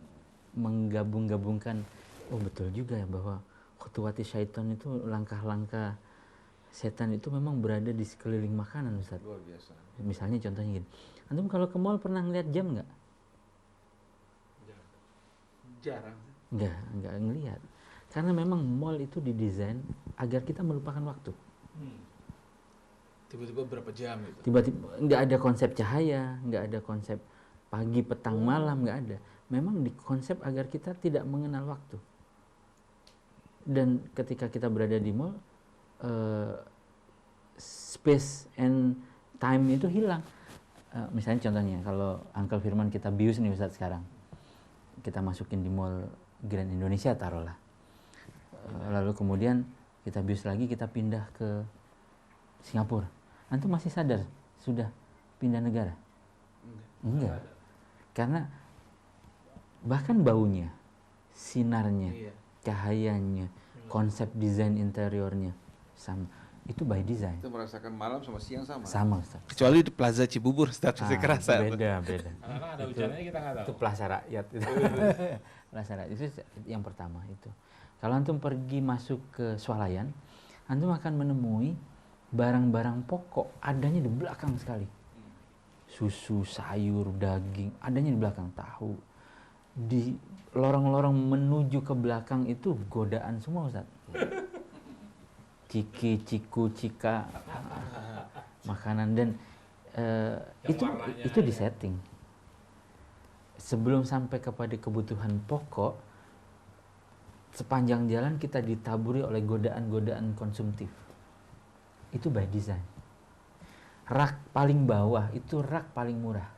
menggabung-gabungkan, oh betul juga ya bahwa khutuwati syaitan itu langkah-langkah setan itu memang berada di sekeliling makanan Ustaz. Luar biasa. Misalnya contohnya gini, antum kalau ke mall pernah ngeliat jam nggak? Jarang. Nggak ngelihat. Karena memang mall itu didesain agar kita melupakan waktu. Tiba-tiba berapa jam itu? Tiba-tiba nggak ada konsep cahaya, nggak ada konsep pagi, petang, malam, nggak ada. Memang di konsep agar kita tidak mengenal waktu. Dan ketika kita berada di mall, space and time itu hilang. Misalnya contohnya, kalau Uncle Firman kita bius nih Ustadz sekarang, kita masukin di mall Grand Indonesia taruhlah. Lalu kemudian kita bius lagi, kita pindah ke Singapura. Antum masih sadar sudah pindah negara? Enggak. Karena bahkan baunya, sinarnya, cahayanya, konsep desain interiornya sama. Itu by design. Itu merasakan malam sama siang sama. Sama Ustaz. Kecuali di Plaza Cibubur, Ustaz, masih kerasa. Beda. Karena ada hujannya kita nggak tahu. Itu Plaza Rakyat. Plaza Rakyat itu yang pertama itu. Kalau antum pergi masuk ke swalayan, antum akan menemui barang-barang pokok adanya di belakang sekali. Susu, sayur, daging, adanya di belakang. Tahu. Di lorong-lorong menuju ke belakang itu godaan semua Ustaz. Ciki, ciku, cika, makanan, dan itu disetting. Sebelum sampai kepada kebutuhan pokok, sepanjang jalan kita ditaburi oleh godaan-godaan konsumtif. Itu by design. Rak paling bawah itu rak paling murah.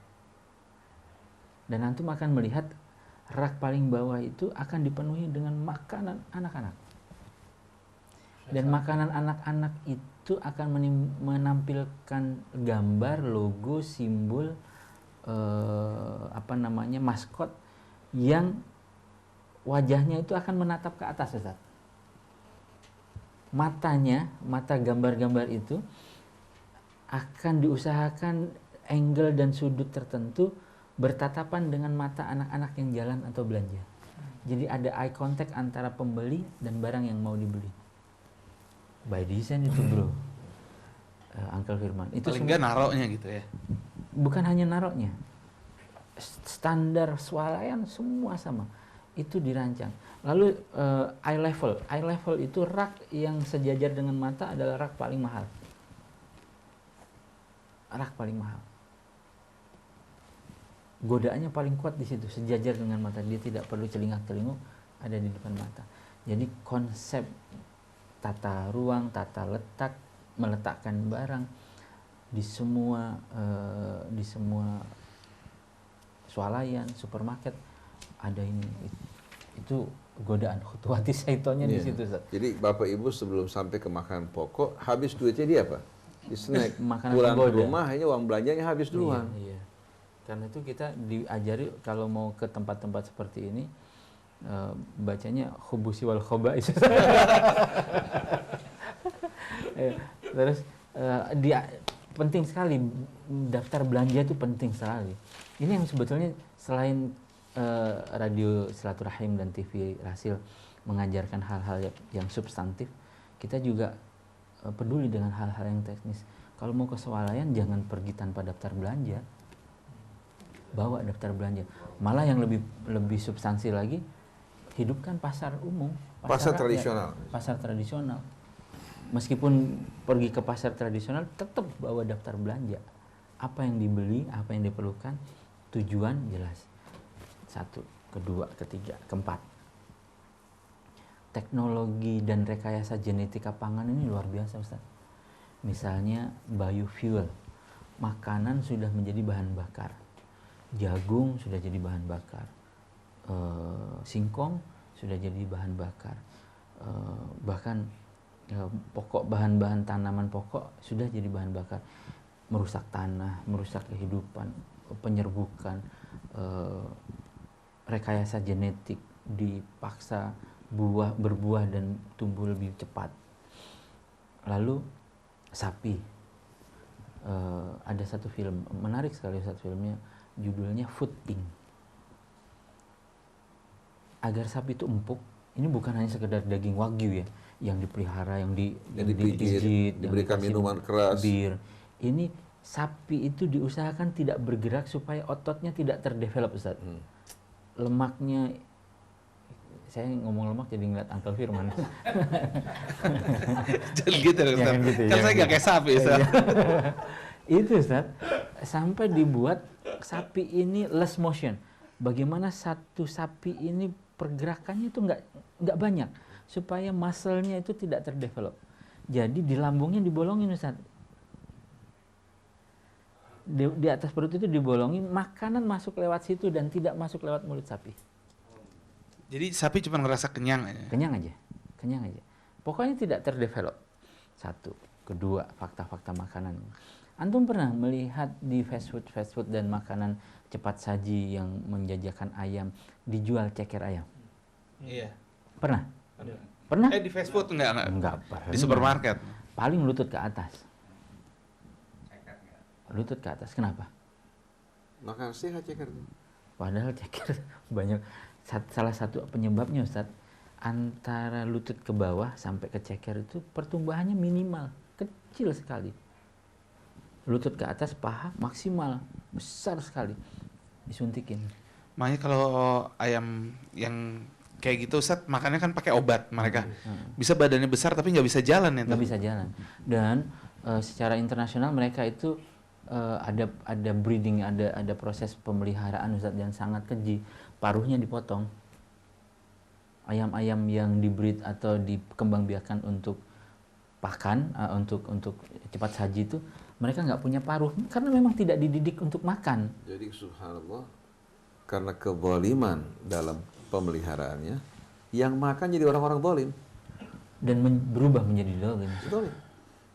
Dan antum akan melihat rak paling bawah itu akan dipenuhi dengan makanan anak-anak. Dan makanan anak-anak itu akan menampilkan gambar, logo, simbol, maskot yang wajahnya itu akan menatap ke atas, Ustaz. Mata gambar-gambar itu akan diusahakan angle dan sudut tertentu bertatapan dengan mata anak-anak yang jalan atau belanja. Jadi ada eye contact antara pembeli dan barang yang mau dibeli. By design itu bro, Uncle Firman. Itu paling nggak naroknya gitu ya? Bukan hanya naroknya, standar swalayan semua sama. Itu dirancang. Lalu eye level itu rak yang sejajar dengan mata adalah rak paling mahal. Rak paling mahal. Godaannya paling kuat di situ, sejajar dengan mata. Dia tidak perlu celingak-celinguk, ada di depan mata. Jadi konsep tata ruang, tata letak, meletakkan barang di semua swalayan, supermarket ada ini. Itu godaan khutuwati syaitonnya di situ, Ustaz. Jadi Bapak Ibu sebelum sampai ke makanan pokok, habis duitnya dia apa? Di snack. Makanan Pulang ke penggoda. rumah hanya uang belanjanya habis duluan. Iya. Karena itu kita diajari kalau mau ke tempat-tempat seperti ini, bacanya khubusi wal khoba'is. Terus penting sekali, daftar belanja itu penting sekali. Ini yang sebetulnya selain radio Silaturahim dan TV Rasil mengajarkan hal-hal yang substantif, kita juga peduli dengan hal-hal yang teknis. Kalau mau ke swalayan jangan pergi tanpa daftar belanja, bawa daftar belanja. Malah yang lebih substansi lagi, hidupkan pasar umum, Pasar rakyat, tradisional. pasar tradisional. Meskipun pergi ke pasar tradisional, tetap bawa daftar belanja. Apa yang dibeli, apa yang diperlukan, tujuan jelas. 1, kedua, ketiga, keempat. Teknologi dan rekayasa genetika pangan ini luar biasa, Ustaz. Misalnya biofuel, makanan sudah menjadi bahan bakar, jagung sudah jadi bahan bakar, singkong sudah jadi bahan bakar, bahkan pokok bahan-bahan tanaman pokok sudah jadi bahan bakar, merusak tanah, merusak kehidupan, penyerbukan, rekayasa genetik, dipaksa berbuah dan tumbuh lebih cepat. Lalu sapi, ada satu film menarik sekali, satu filmnya judulnya Food Inc. Agar sapi itu empuk, ini bukan hanya sekedar daging wagyu ya, yang dipelihara, yang dipijit, diberikan minuman keras. Bir. Ini sapi itu diusahakan tidak bergerak supaya ototnya tidak terdevelop, Ustaz. Lemaknya, saya ngomong lemak jadi ngeliat Uncle Firman. Jangan gitu ya, Ustaz. Jangan gitu, Kan saya nggak kayak sapi, Ustaz. Itu, Ustaz, sampai dibuat sapi ini less motion. Bagaimana satu sapi ini pergerakannya itu nggak banyak, supaya muscle-nya itu tidak terdevelop. Jadi di lambungnya dibolongin, Ustaz. Di atas perut itu dibolongin, makanan masuk lewat situ dan tidak masuk lewat mulut sapi. Jadi sapi cuma ngerasa kenyang aja. Kenyang aja. Pokoknya tidak terdevelop. 1, kedua, fakta-fakta makanan. Antum pernah melihat di fast food dan makanan cepat saji yang menjajakan ayam dijual ceker ayam? Iya. Pernah? Pernah? Di fast food enggak? Enggak pernah. Di supermarket. Paling lutut ke atas. Lutut ke atas. Kenapa? Makan sehat ceker. Padahal ceker banyak. Salah satu penyebabnya, Ustaz, antara lutut ke bawah sampai ke ceker itu pertumbuhannya minimal, kecil sekali. Lutut ke atas paha maksimal, besar sekali. Disuntikin. Makanya kalau ayam yang kayak gitu, Ustaz, makannya kan pakai obat mereka. Bisa badannya besar tapi nggak bisa jalan ya. Nggak bisa jalan. Dan secara internasional mereka itu ada breeding, ada proses pemeliharaan, Ustaz, yang sangat keji. Paruhnya dipotong. Ayam-ayam yang dibreed atau dikembangbiakan untuk pakan, untuk cepat saji itu, mereka nggak punya paruh karena memang tidak dididik untuk makan. Jadi subhanallah, karena kezaliman dalam pemeliharaannya, yang makan jadi orang-orang zalim. Dan berubah menjadi zalim. Zalim.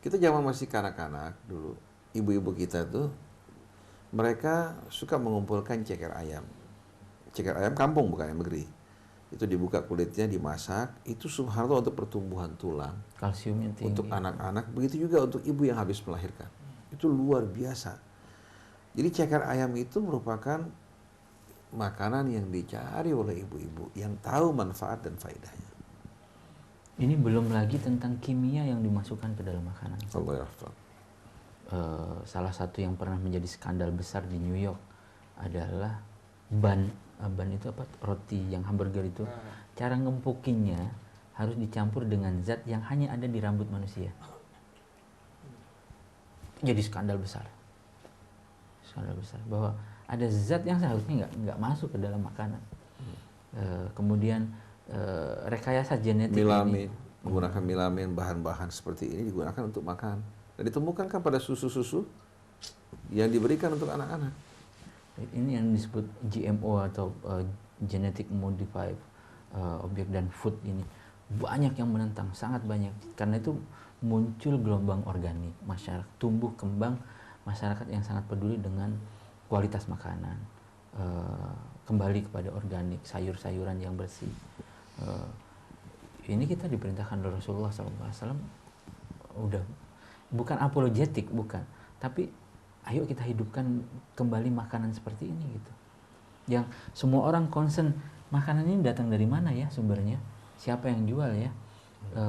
Kita zaman masih kanak-kanak dulu, ibu-ibu kita tuh, mereka suka mengumpulkan ceker ayam. Ceker ayam kampung, bukan ayam negeri. Itu dibuka kulitnya, dimasak, itu subhanallah untuk pertumbuhan tulang, Kalsiumnya tinggi. untuk anak-anak, begitu juga untuk ibu yang habis melahirkan. Itu luar biasa. Jadi ceker ayam itu merupakan makanan yang dicari oleh ibu-ibu yang tahu manfaat dan faedahnya. Ini belum lagi tentang kimia yang dimasukkan ke dalam makanan. Allah yahfad. Salah satu yang pernah menjadi skandal besar di New York adalah ban itu apa, roti yang hamburger itu, cara ngempukinya harus dicampur dengan zat yang hanya ada di rambut manusia. Jadi skandal besar bahwa ada zat yang seharusnya nggak masuk ke dalam makanan. Kemudian rekayasa genetik Milamin, menggunakan milamin, bahan-bahan seperti ini digunakan untuk makan. Dan ditemukan kan pada susu-susu yang diberikan untuk anak-anak. Ini yang disebut GMO atau genetic modified object dan food ini banyak yang menentang, sangat banyak. Karena itu muncul gelombang organik, masyarakat tumbuh kembang masyarakat yang sangat peduli dengan kualitas makanan, kembali kepada organik, sayur-sayuran yang bersih. Ini kita diperintahkan oleh Rasulullah SAW, udah bukan apologetik, bukan, Tapi ayo kita hidupkan kembali makanan seperti ini gitu. Yang semua orang concern, makanan ini datang dari mana ya sumbernya? Siapa yang jual ya?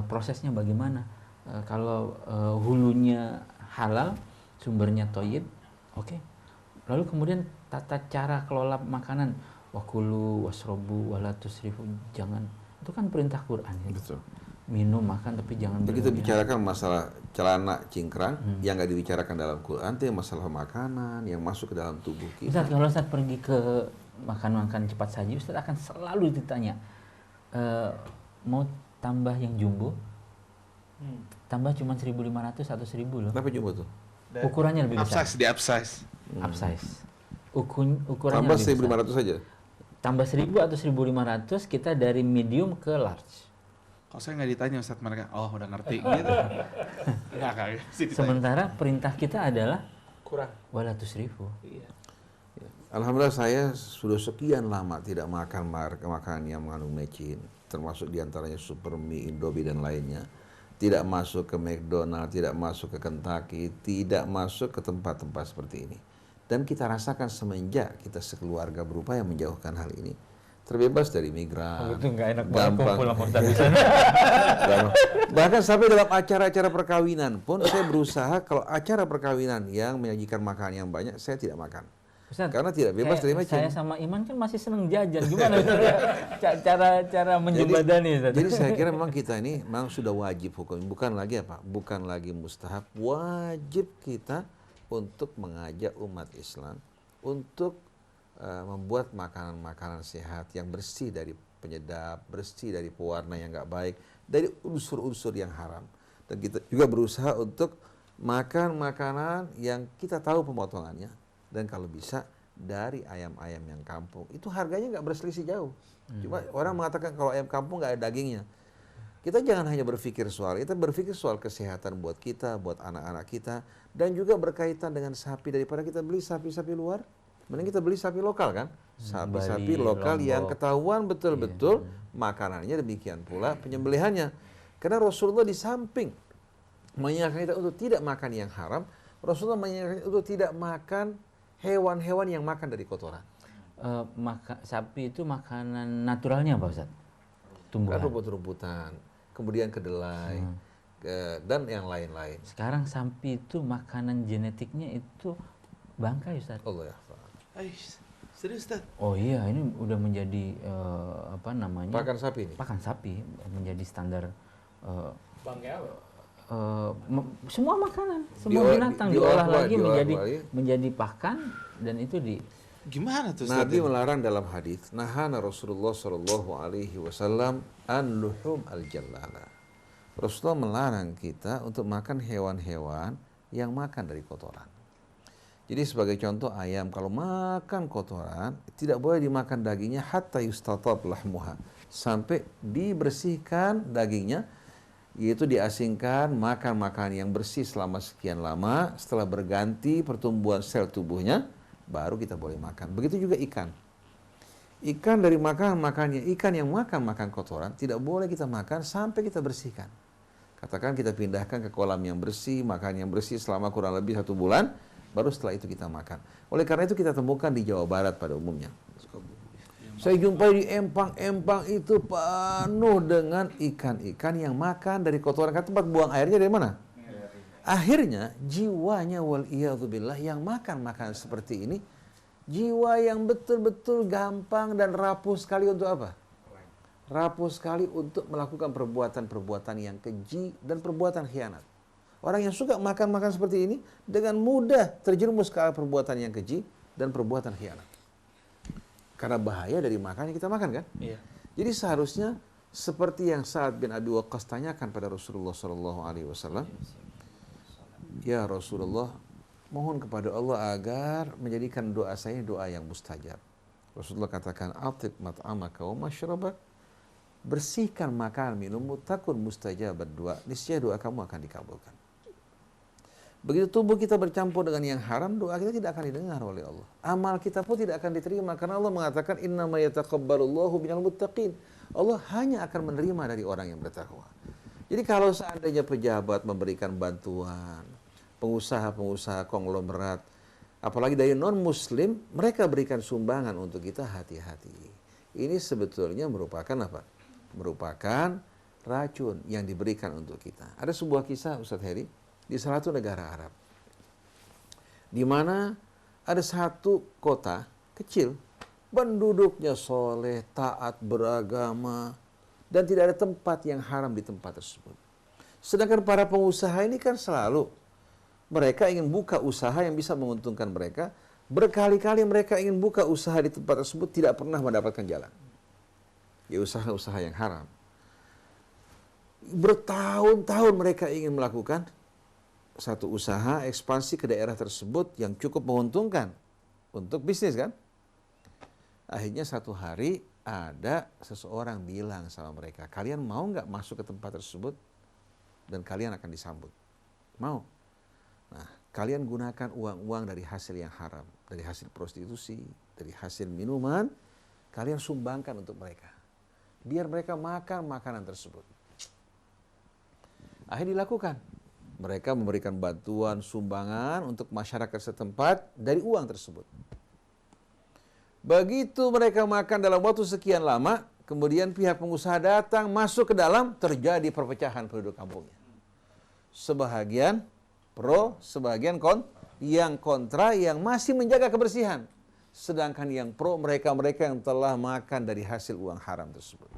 Prosesnya bagaimana? Kalau hulunya halal, sumbernya thayyib, oke. Lalu kemudian tata cara kelola makanan, wakulu wasrobu wala tusrifu, jangan, itu kan perintah Quran ya. Betul. Minum makan tapi jangan Begitu berlebihan. bicarakan masalah celana cingkrang, yang nggak dibicarakan dalam Quran itu yang masalah makanan yang masuk ke dalam tubuh kita. Ustaz, kalau Ustaz pergi ke makan-makan cepat saji, Ustaz akan selalu ditanya, mau tambah yang jumbo? Tambah cuma 1.500 atau 1.000 loh. Kenapa jumbo tuh? Ukurannya lebih besar. Upsize, di upsize. Upsize. Ukurannya Tambah lebih besar. 1.500 saja. Tambah 1.000 atau 1.500, kita dari medium ke large. Kalau saya nggak ditanya Ustadz, mereka, oh udah ngerti gitu. Nggak kayak sih ditanya. Sementara perintah kita adalah Kurang. wala tusrifu. Iya. Alhamdulillah saya sudah sekian lama tidak makan makanan yang mengandung mecin, termasuk diantaranya super mie, Indomie dan lainnya. Tidak masuk ke McDonald, tidak masuk ke Kentucky, tidak masuk ke tempat-tempat seperti ini. Dan kita rasakan semenjak kita sekeluarga berupaya menjauhkan hal ini, terbebas dari migran. Itu nggak enak gampang. kumpul sama Ustaz di sana. Bahkan sampai dalam acara-acara perkawinan pun saya berusaha kalau acara perkawinan yang menyajikan makanan yang banyak, saya tidak makan. Ustaz, Karena tidak bebas dari mecin. Saya sama Iman kan masih seneng jajan. Gimana Ustaz ya? Cara menjembatani Ustaz? Jadi saya kira memang kita ini memang sudah wajib hukum, bukan lagi apa? Bukan lagi mustahab, wajib kita untuk mengajak umat Islam untuk membuat makanan-makanan sehat yang bersih dari penyedap, bersih dari pewarna yang nggak baik, dari unsur-unsur yang haram. Dan kita juga berusaha untuk makan makanan yang kita tahu pemotongannya, dan kalau bisa dari ayam-ayam yang kampung. Itu harganya nggak berselisih jauh. Cuma orang mengatakan kalau ayam kampung nggak ada dagingnya. Kita jangan hanya berpikir soal, kita berpikir soal kesehatan buat kita, buat anak-anak kita, dan juga berkaitan dengan sapi. Daripada kita beli sapi-sapi luar, mending kita beli sapi lokal kan? Sapi-sapi Bali, lokal yang Lombok. ketahuan betul-betul makanannya, demikian pula penyembelihannya. Karena Rasulullah di samping mengingatkan kita untuk tidak makan yang haram, Rasulullah mengingatkan untuk tidak makan hewan-hewan yang makan dari kotoran. Sapi itu makanan naturalnya apa Ustaz? Tumbuhan. Kan rumput-rumputan, kemudian kedelai, dan yang lain-lain. Sekarang sapi itu makanan genetiknya itu bangkai Ustaz. Allah ya. Serius Ustadz? Oh iya, ini udah menjadi apa namanya? Pakan sapi ini. Pakan sapi menjadi standar. Bangkai apa? Semua makanan, semua Diolah- binatang diolah diolah lagi diolah menjadi kembali. menjadi pakan, dan itu di Gimana tuh Ustadz? Nabi melarang dalam hadis, nahana Rasulullah sallallahu alaihi wasallam an luhum al-jallala. Rasulullah melarang kita untuk makan hewan-hewan yang makan dari kotoran. Jadi sebagai contoh ayam kalau makan kotoran tidak boleh dimakan dagingnya hatta yustatab lahmuha, sampai dibersihkan dagingnya, yaitu diasingkan, makan makanan yang bersih selama sekian lama, setelah berganti pertumbuhan sel tubuhnya baru kita boleh makan. Begitu juga ikan. Ikan dari makannya ikan yang makan kotoran tidak boleh kita makan sampai kita bersihkan. Katakan kita pindahkan ke kolam yang bersih, makan yang bersih selama kurang lebih 1 bulan, baru setelah itu kita makan. Oleh karena itu kita temukan di Jawa Barat pada umumnya. Saya jumpai di empang-empang itu penuh dengan ikan-ikan yang makan dari kotoran. Kan tempat buang airnya dari mana? Akhirnya jiwanya waliyadzubillah yang makan makanan seperti ini, jiwa yang betul-betul gampang dan rapuh sekali untuk apa? Rapuh sekali untuk melakukan perbuatan-perbuatan yang keji dan perbuatan khianat. Orang yang suka makan-makan seperti ini dengan mudah terjerumus ke arah perbuatan yang keji dan perbuatan khianat. Karena bahaya dari makan yang kita makan kan? Iya. Jadi seharusnya seperti yang Sa'ad bin Abi Waqqas tanyakan pada Rasulullah SAW, ya Rasulullah, mohon kepada Allah agar menjadikan doa saya doa yang mustajab. Rasulullah katakan, atib mat'amaka wa masyrabak, bersihkan makanan minummu, takun mustajab berdoa, niscaya doa kamu akan dikabulkan. Begitu tubuh kita bercampur dengan yang haram, doa kita tidak akan didengar oleh Allah. Amal kita pun tidak akan diterima karena Allah mengatakan innama yataqabbalullahu minal muttaqin. Allah hanya akan menerima dari orang yang bertakwa. Jadi kalau seandainya pejabat memberikan bantuan, pengusaha-pengusaha konglomerat, apalagi dari non-muslim, mereka berikan sumbangan untuk kita, hati-hati. Ini sebetulnya merupakan apa? Merupakan racun yang diberikan untuk kita. Ada sebuah kisah, Ustadz Heri, di salah satu negara Arab, di mana ada satu kota kecil, penduduknya soleh, taat, beragama, dan tidak ada tempat yang haram di tempat tersebut. Sedangkan para pengusaha ini kan selalu mereka ingin buka usaha yang bisa menguntungkan mereka. Berkali-kali mereka ingin buka usaha di tempat tersebut, tidak pernah mendapatkan jalan. Ya, usaha-usaha yang haram. Bertahun-tahun mereka ingin melakukan satu usaha ekspansi ke daerah tersebut yang cukup menguntungkan untuk bisnis kan. Akhirnya satu hari ada seseorang bilang sama mereka, kalian mau nggak masuk ke tempat tersebut dan kalian akan disambut? Mau? Nah, kalian gunakan uang-uang dari hasil yang haram, dari hasil prostitusi, dari hasil minuman, kalian sumbangkan untuk mereka. Biar mereka makan makanan tersebut. Akhirnya dilakukan. Mereka memberikan bantuan, sumbangan untuk masyarakat setempat dari uang tersebut. Begitu mereka makan dalam waktu sekian lama, kemudian pihak pengusaha datang, masuk ke dalam, terjadi perpecahan penduduk kampungnya. Sebahagian pro, sebagian yang kontra, yang masih menjaga kebersihan. Sedangkan yang pro, mereka-mereka yang telah makan dari hasil uang haram tersebut.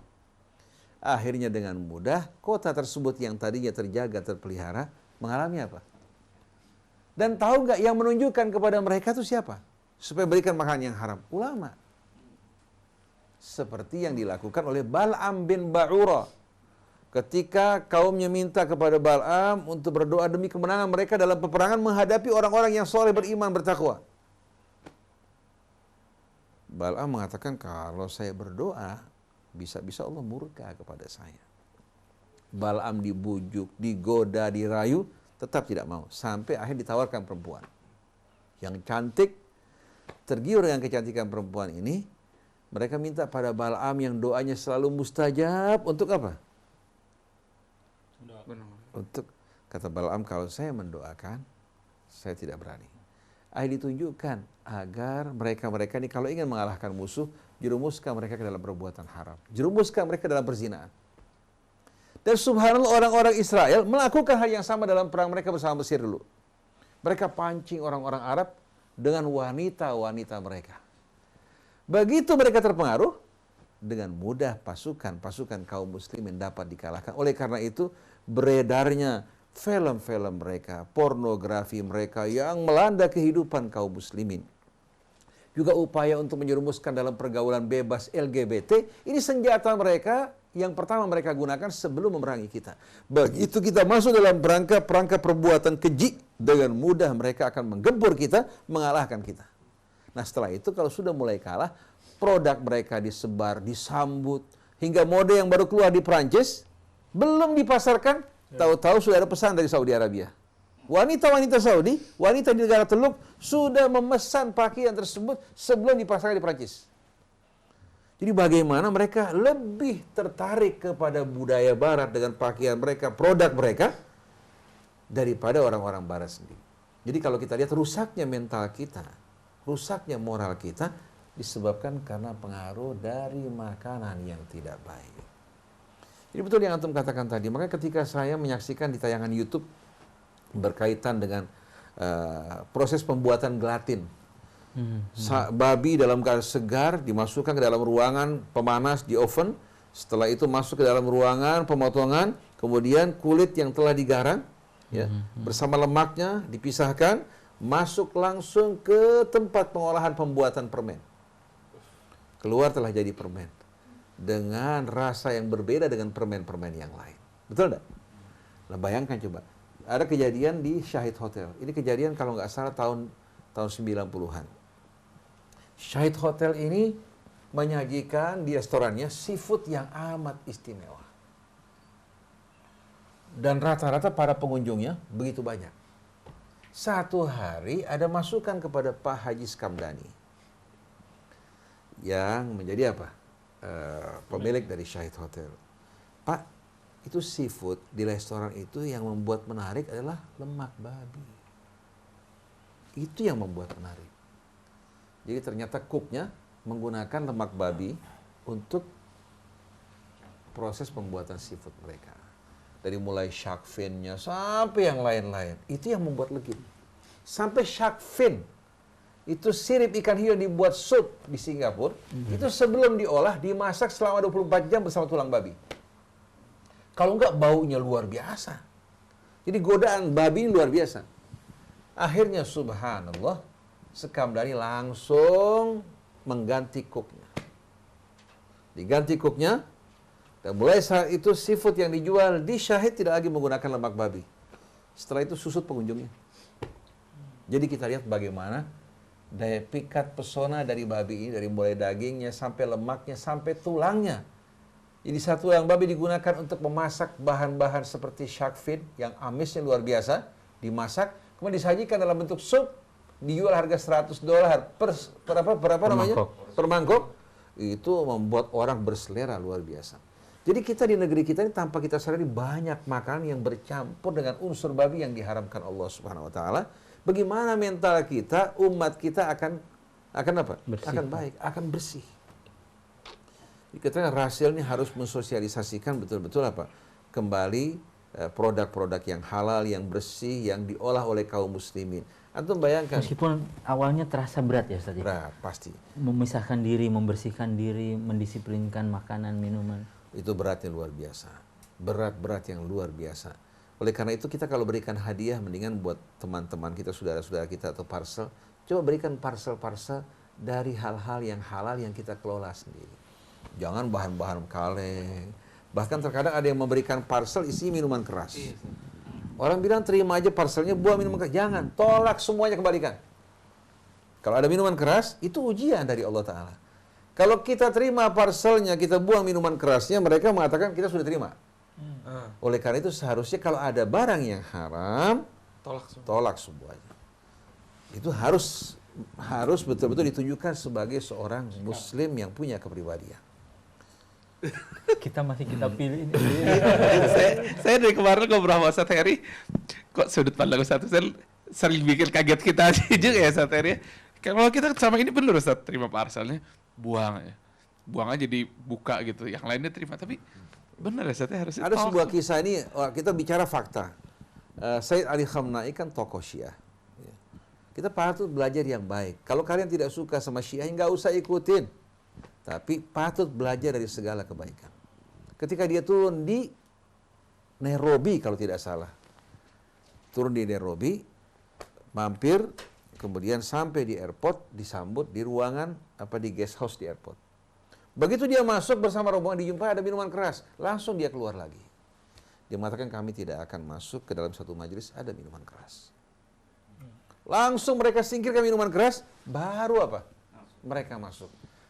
Akhirnya dengan mudah, kota tersebut yang tadinya terjaga, terpelihara, mengalami apa? Dan tahu nggak yang menunjukkan kepada mereka itu siapa? Supaya berikan makanan yang haram. Ulama. Seperti yang dilakukan oleh Bal'am bin Ba'ura. Ketika kaumnya minta kepada Bal'am untuk berdoa demi kemenangan mereka dalam peperangan menghadapi orang-orang yang soleh, beriman, bertakwa. Bal'am mengatakan, kalau saya berdoa, bisa-bisa Allah murka kepada saya. Bal'am dibujuk, digoda, dirayu, tetap tidak mau. Sampai akhirnya ditawarkan perempuan yang cantik. Tergiur dengan kecantikan perempuan ini, mereka minta pada Bal'am yang doanya selalu mustajab untuk apa? Untuk, kata Bal'am, kalau saya mendoakan, saya tidak berani. Akhirnya ditunjukkan agar mereka-mereka ini kalau ingin mengalahkan musuh, jerumuskan mereka ke dalam perbuatan haram. Jerumuskan mereka dalam perzinaan. Dan subhanallah, orang-orang Israel melakukan hal yang sama dalam perang mereka bersama Mesir dulu. Mereka pancing orang-orang Arab dengan wanita-wanita mereka. Begitu mereka terpengaruh, dengan mudah pasukan kaum muslimin dapat dikalahkan. Oleh karena itu, beredarnya film-film mereka, pornografi mereka yang melanda kehidupan kaum muslimin. Juga upaya untuk menjerumuskan dalam pergaulan bebas LGBT, ini senjata mereka yang pertama mereka gunakan sebelum memerangi kita. Begitu kita masuk dalam perangkap perbuatan keji, dengan mudah mereka akan menggempur kita, mengalahkan kita. Nah, setelah itu kalau sudah mulai kalah, produk mereka disebar, disambut, hingga mode yang baru keluar di Prancis, belum dipasarkan, tahu-tahu sudah ada pesan dari Saudi Arabia. Wanita-wanita Saudi, wanita di negara Teluk, sudah memesan pakaian tersebut sebelum dipasarkan di Prancis. Jadi bagaimana mereka lebih tertarik kepada budaya barat dengan pakaian mereka, produk mereka, daripada orang-orang barat sendiri. Jadi kalau kita lihat rusaknya mental kita, rusaknya moral kita, disebabkan karena pengaruh dari makanan yang tidak baik. Jadi betul yang antum katakan tadi. Makanya ketika saya menyaksikan di tayangan YouTube berkaitan dengan proses pembuatan gelatin, babi dalam keadaan segar dimasukkan ke dalam ruangan pemanas di oven. Setelah itu masuk ke dalam ruangan pemotongan, kemudian kulit yang telah digarang, ya, bersama lemaknya dipisahkan, masuk langsung ke tempat pengolahan pembuatan permen. Keluar telah jadi permen dengan rasa yang berbeda dengan permen-permen yang lain. Betul enggak? Nah, bayangkan coba. Ada kejadian di Shahid Hotel. Ini kejadian kalau nggak salah tahun 90-an. Shahid Hotel ini menyajikan di restorannya seafood yang amat istimewa. Dan rata-rata para pengunjungnya begitu banyak. Satu hari ada masukan kepada Pak Haji Skamdani yang menjadi apa? Pemilik dari Shahid Hotel. Pak, itu seafood di restoran itu yang membuat menarik adalah lemak babi. Itu yang membuat menarik. Jadi ternyata cooknya menggunakan lemak babi untuk proses pembuatan seafood mereka. Dari mulai shark fin-nya sampai yang lain-lain. Itu yang membuat legit. Sampai shark fin. Itu sirip ikan hiu yang dibuat sup di Singapura. Itu sebelum diolah, dimasak selama 24 jam bersama tulang babi. Kalau enggak, baunya luar biasa. Jadi godaan babi ini luar biasa. Akhirnya subhanallah, Sukamdhani langsung mengganti cooknya. Diganti cooknya, dan mulai saat itu seafood yang dijual di Syahid tidak lagi menggunakan lemak babi. Setelah itu susut pengunjungnya. Jadi kita lihat bagaimana daya pikat pesona dari babi ini, dari mulai dagingnya sampai lemaknya sampai tulangnya. Jadi satu yang babi digunakan untuk memasak bahan-bahan seperti shark fin yang amisnya luar biasa, dimasak, kemudian disajikan dalam bentuk sup, dijual harga $100 per mangkok. Itu membuat orang berselera luar biasa. Jadi kita di negeri kita ini tanpa kita sadari banyak makanan yang bercampur dengan unsur babi yang diharamkan Allah Subhanahu wa taala. Bagaimana mental kita, umat kita akan apa? Bersih. Akan baik, akan bersih. Kita Rasil ini harus mensosialisasikan betul-betul apa? Kembali produk-produk yang halal, yang bersih, yang diolah oleh kaum muslimin. Antum bayangkan. Meskipun awalnya terasa berat ya Ustaz. Berat, pasti. Memisahkan diri, membersihkan diri, mendisiplinkan makanan, minuman. Itu beratnya luar biasa. Berat-berat yang luar biasa. Oleh karena itu kita kalau berikan hadiah, mendingan buat teman-teman kita, saudara-saudara kita atau parcel, coba berikan parcel-parcel dari hal-hal yang halal yang kita kelola sendiri. Jangan bahan-bahan kaleng. Bahkan terkadang ada yang memberikan parcel isi minuman keras. Orang bilang terima aja parcelnya, buah minuman keras. Jangan, tolak semuanya, kembalikan. Kalau ada minuman keras, itu ujian dari Allah Ta'ala. Kalau kita terima parcelnya, kita buang minuman kerasnya, mereka mengatakan kita sudah terima. Oleh karena itu seharusnya kalau ada barang yang haram, tolak semuanya. Itu harus betul-betul ditunjukkan sebagai seorang muslim yang punya kepribadian. Kita masih kita pilih ini. Saya dari kemarin ngobrol sama Ustaz Heri, kok sudut pandang Ustaz saya sering bikin kaget kita juga ya Ustaz Heri. Kalau kita sama ini benar Ustaz, terima parcelnya, buang ya. Buang aja dibuka gitu, yang lainnya terima. Tapi benar ya Ustaz, harus ada sebuah kisah ini, kita bicara fakta. Sayyid Ali Khamenei kan tokoh Syiah. Kita patut belajar yang baik. Kalau kalian tidak suka sama Syiah, nggak usah ikutin. Tapi patut belajar dari segala kebaikan. Ketika dia turun di Nairobi kalau tidak salah. Turun di Nairobi, mampir, kemudian sampai di airport, disambut di ruangan, di guest house di airport. Begitu dia masuk bersama rombongan, dijumpai ada minuman keras. Langsung dia keluar lagi. Dia mengatakan kami tidak akan masuk ke dalam satu majelis ada minuman keras. Langsung mereka singkirkan minuman keras, baru apa? Mereka masuk.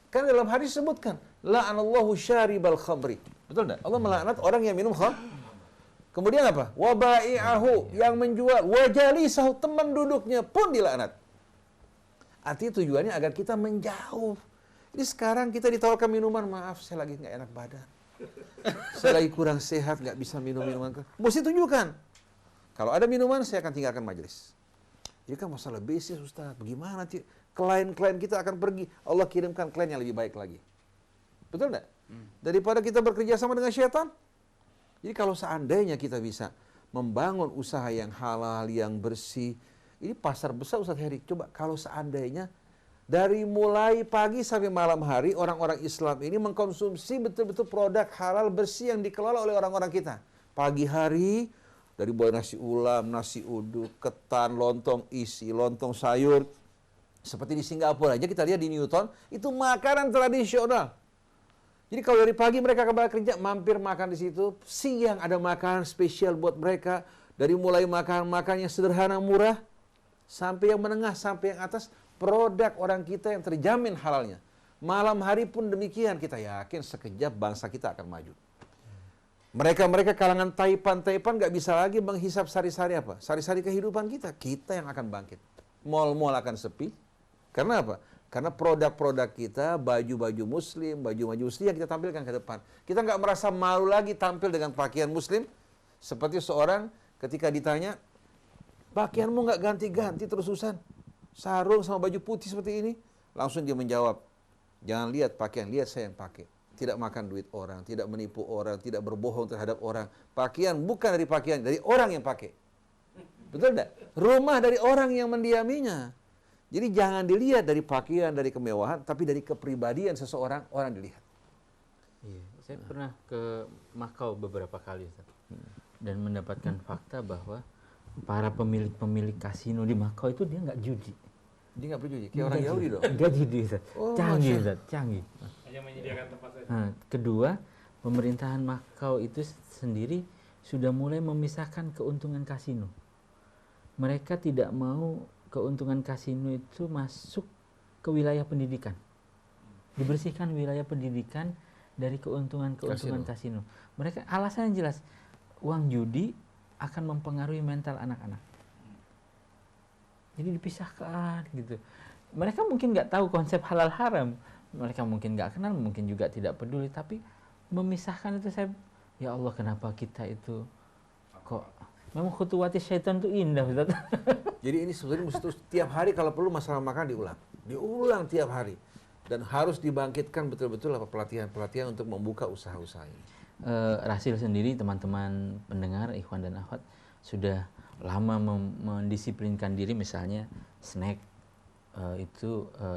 Kan dalam hadis disebutkan, la'anallahu syaribal khamri. Betul enggak? Allah melaknat orang yang minum khamr. Kemudian apa? Wa bai'ahu, yang menjual, wa jalisahu, teman duduknya pun dilaknat. Artinya tujuannya agar kita menjauh. Jadi sekarang kita ditawarkan minuman, maaf saya lagi nggak enak badan. Saya lagi kurang sehat, nggak bisa minum minuman keras. Mesti tunjukkan. Kalau ada minuman, saya akan tinggalkan majelis. Jadi kan masalah bisnis Ustaz, bagaimana nanti klien-klien kita akan pergi, Allah kirimkan klien yang lebih baik lagi. Betul enggak? Daripada kita bekerja sama dengan syaitan. Jadi kalau seandainya kita bisa membangun usaha yang halal, yang bersih, ini pasar besar Ustaz Heri. Coba kalau seandainya dari mulai pagi sampai malam hari orang-orang Islam ini mengkonsumsi betul-betul produk halal bersih yang dikelola oleh orang-orang kita. Pagi hari dari mulai nasi ulam, nasi uduk, ketan, lontong isi, lontong sayur. Seperti di Singapura aja kita lihat di Newton, itu makanan tradisional. Jadi kalau dari pagi mereka kembali kerja, mampir makan di situ. Siang ada makanan spesial buat mereka. Dari mulai makan yang sederhana, murah, sampai yang menengah, sampai yang atas. Produk orang kita yang terjamin halalnya. Malam hari pun demikian, kita yakin sekejap bangsa kita akan maju. Mereka kalangan Taipan nggak bisa lagi menghisap sari-sari apa? Sari-sari kehidupan kita. Kita yang akan bangkit. Mal-mal akan sepi. Karena apa? Karena produk-produk kita, baju-baju muslim, baju-baju muslim yang kita tampilkan ke depan. Kita nggak merasa malu lagi tampil dengan pakaian muslim. Seperti seorang ketika ditanya, pakaianmu nggak ganti-ganti terus-terusan. sarung sama baju putih seperti ini. Langsung dia menjawab, jangan lihat pakaian, lihat saya yang pakai. Tidak makan duit orang, tidak menipu orang, tidak berbohong terhadap orang. Pakaian bukan dari pakaian, dari orang yang pakai. Betul enggak? Rumah dari orang yang mendiaminya. Jadi jangan dilihat dari pakaian, dari kemewahan, tapi dari kepribadian seseorang, orang dilihat. Iya, saya pernah ke Makau beberapa kali, Ustaz. Dan mendapatkan fakta bahwa para pemilik kasino di Makau itu dia nggak judi. Dia nggak berjudi, kayak orang Yahudi dong. Nggak judi, Ustaz. Oh, Canggih, Ustaz, canggih. Hanya menyediakan tempat saja. Nah, kedua, pemerintahan Makau itu sendiri sudah mulai memisahkan keuntungan kasino. Mereka tidak mau keuntungan kasino itu masuk ke wilayah pendidikan. Dibersihkan wilayah pendidikan dari keuntungan-keuntungan kasino. Mereka alasannya jelas, uang judi akan mempengaruhi mental anak-anak. Jadi dipisahkan gitu. Mereka mungkin nggak tahu konsep halal haram. Mereka mungkin nggak kenal, mungkin juga tidak peduli. Tapi memisahkan itu saya, ya Allah kenapa kita itu kok memang khutuwati syaitan itu indah, Ustaz. Jadi ini sebenarnya mesti terus tiap hari kalau perlu masalah makan diulang tiap hari. Dan harus dibangkitkan betul-betul apa pelatihan-pelatihan untuk membuka usaha-usaha ini. Rasil sendiri, teman-teman pendengar, ikhwan dan akhwat, sudah lama mendisiplinkan diri, misalnya snack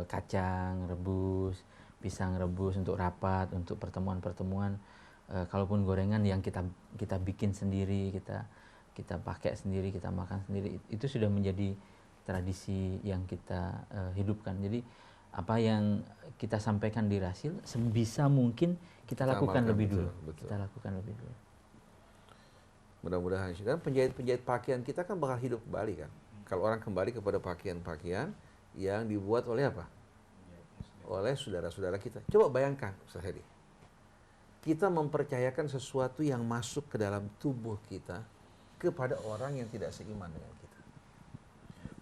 kacang rebus, pisang rebus untuk rapat, untuk pertemuan-pertemuan. Kalaupun gorengan yang kita bikin sendiri, kita pakai sendiri, kita makan sendiri, itu sudah menjadi tradisi yang kita hidupkan. Jadi apa yang kita sampaikan di Rasil sebisa mungkin kita lakukan lebih dulu. Betul. Kita lakukan lebih dulu. Mudah-mudahan kan penjahit-penjahit pakaian kita kan bakal hidup kembali kan. Kalau orang kembali kepada pakaian-pakaian yang dibuat oleh apa? Oleh saudara-saudara kita. Coba bayangkan, Ustaz Hedi. Kita mempercayakan sesuatu yang masuk ke dalam tubuh kita kepada orang yang tidak seiman dengan kita.